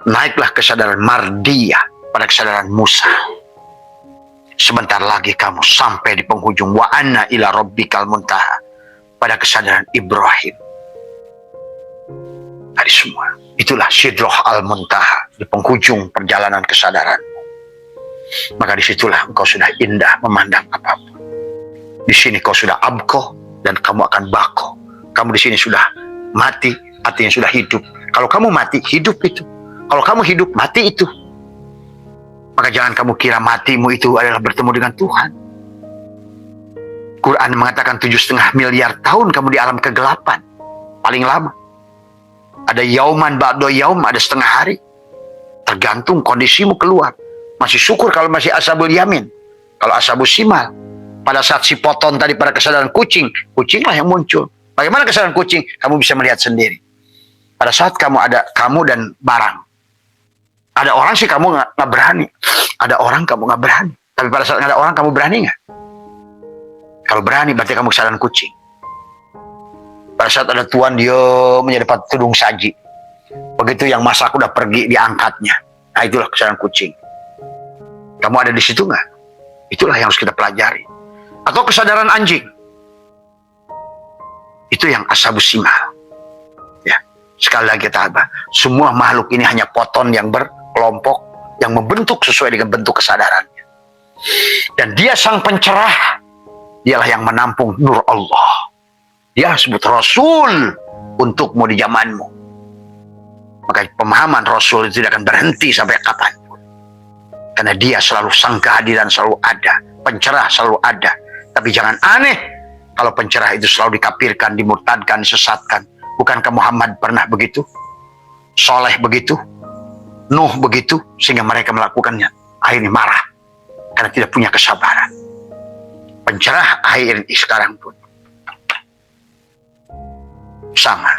Naiklah kesadaran mardiyah pada kesadaran Musa. Sebentar lagi kamu sampai di penghujung wa anna ila rabbikal muntaha pada kesadaran Ibrahim. Dari semua, itulah Sidroh al-Muntaha di penghujung perjalanan kesadaran. Maka disitulah engkau sudah indah memandang apapun. Di sini kau sudah abko dan kamu akan bako. Kamu di sini sudah mati, artinya sudah hidup. Kalau kamu mati, hidup itu. Kalau kamu hidup, mati itu. Maka jangan kamu kira matimu itu adalah bertemu dengan Tuhan. Quran mengatakan 7,5 miliar tahun kamu di alam kegelapan. Paling lama. Ada yauman ba'do yaum, ada setengah hari. Tergantung kondisimu keluar. Masih syukur kalau masih ashabul yamin. Kalau ashabul simal. Pada saat si poton tadi pada kesadaran kucing, kucinglah yang muncul. Bagaimana kesadaran kucing? Kamu bisa melihat sendiri. Pada saat kamu ada kamu dan barang. Ada orang sih kamu nggak berani. Ada orang kamu nggak berani. Tapi pada saat nggak ada orang kamu berani nggak? Kalau berani berarti kamu kesadaran kucing. Pada saat ada tuan dia menjadi tudung saji. Begitu yang masak udah pergi diangkatnya. Nah itulah kesadaran kucing. Kamu ada di situ nggak? Itulah yang harus kita pelajari. Atau kesadaran anjing. Itu yang ashabus simal. Ya, sekali lagi kita semua makhluk ini hanya poton yang berkelompok yang membentuk sesuai dengan bentuk kesadarannya. Dan dia sang pencerah. Dialah yang menampung nur Allah. Dia sebut Rasul untukmu di zamanmu. Maka pemahaman Rasul itu tidak akan berhenti sampai kapanpun. Karena dia selalu sang kehadiran selalu ada. Pencerah selalu ada. Tapi jangan aneh kalau pencerah itu selalu dikafirkan, dimurtadkan, disesatkan. Bukankah Muhammad pernah begitu? Soleh begitu? Nuh begitu? Sehingga mereka melakukannya. Akhirnya marah. Karena tidak punya kesabaran. Pencerah akhir sekarang pun. Sama.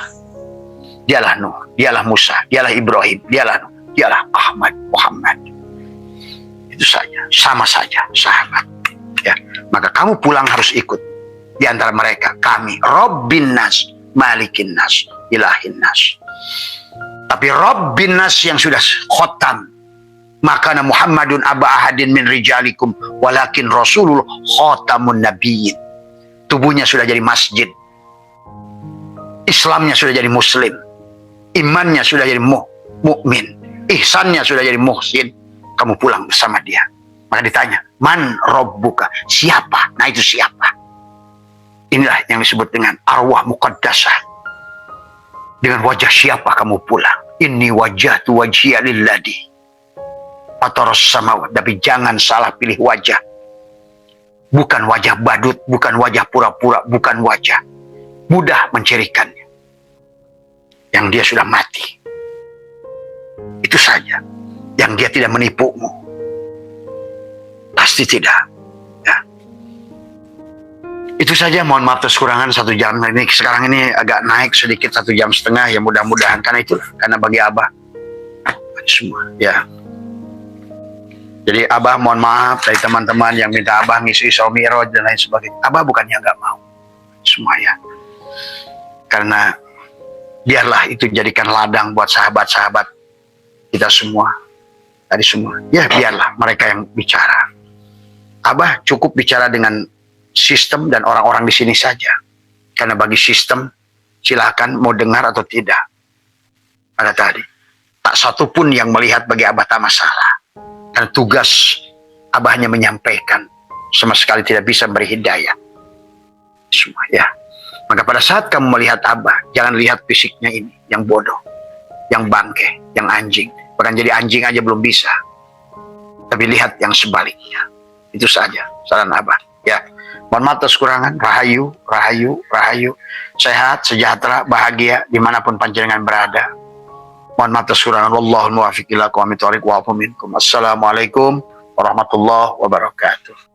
Dialah Nuh, dialah Musa, dialah Ibrahim, dialah Nuh, dialah Ahmad, Muhammad. Itu saja, sama saja sahabat. Ya, maka kamu pulang harus ikut di antara mereka. Kami Rabbin Nas, Malikin Nas, Ilahin Nas. Tapi Rabbin Nas yang sudah khotam, maka Muhammadun aba ahadin min rijalikum walakin Rasulul khotamun nabiyyin. Tubuhnya sudah jadi masjid, Islamnya sudah jadi muslim, imannya sudah jadi mukmin, ihsannya sudah jadi muhsin. Kamu pulang bersama dia. Maka ditanya, man rabbuka? Siapa? Nah itu siapa? Inilah yang disebut dengan arwah muqaddasah. Dengan wajah siapa kamu pulang? Inni wajhtu wajhiya lilladzi fataras samawati. Tapi jangan salah pilih wajah. Bukan wajah badut, bukan wajah pura-pura, bukan wajah mudah mencirikannya. Yang dia sudah mati. Itu saja. Yang dia tidak menipumu. Pasti tidak. Ya. Itu saja, mohon maaf atas kurangan 1 jam. Ini sekarang ini agak naik sedikit 1,5 jam. Ya mudah-mudahan, karena itulah. Karena bagi Abah semua. Ya. Jadi Abah mohon maaf dari teman-teman yang minta Abah ngisi Isra Mi'raj dan lain sebagainya. Abah bukannya nggak mau. Semua ya. Karena biarlah itu jadikan ladang buat sahabat-sahabat kita semua. Tadi semua. Ya biarlah mereka yang bicara. Abah cukup bicara dengan sistem dan orang-orang di sini saja. Karena bagi sistem, silakan mau dengar atau tidak. Ada tadi. Tak satu pun yang melihat bagi Abah tak masalah. Karena tugas Abah hanya menyampaikan, sama sekali tidak bisa beri hidayah. Semua ya. Maka pada saat kamu melihat Abah, jangan lihat fisiknya ini, yang bodoh, yang bangke, yang anjing. Bahkan jadi anjing aja belum bisa. Tapi lihat yang sebaliknya. Itu saja saran Abah. Ya. Mohon maaf atas kurangan. Rahayu, rahayu, rahayu. Sehat, sejahtera, bahagia dimanapun panjenengan berada. Mohon maaf atas kurangan. Wallahul muwaffiq ila aqwamit thoriq wa afu minkum. Assalamualaikum warahmatullahi wabarakatuh.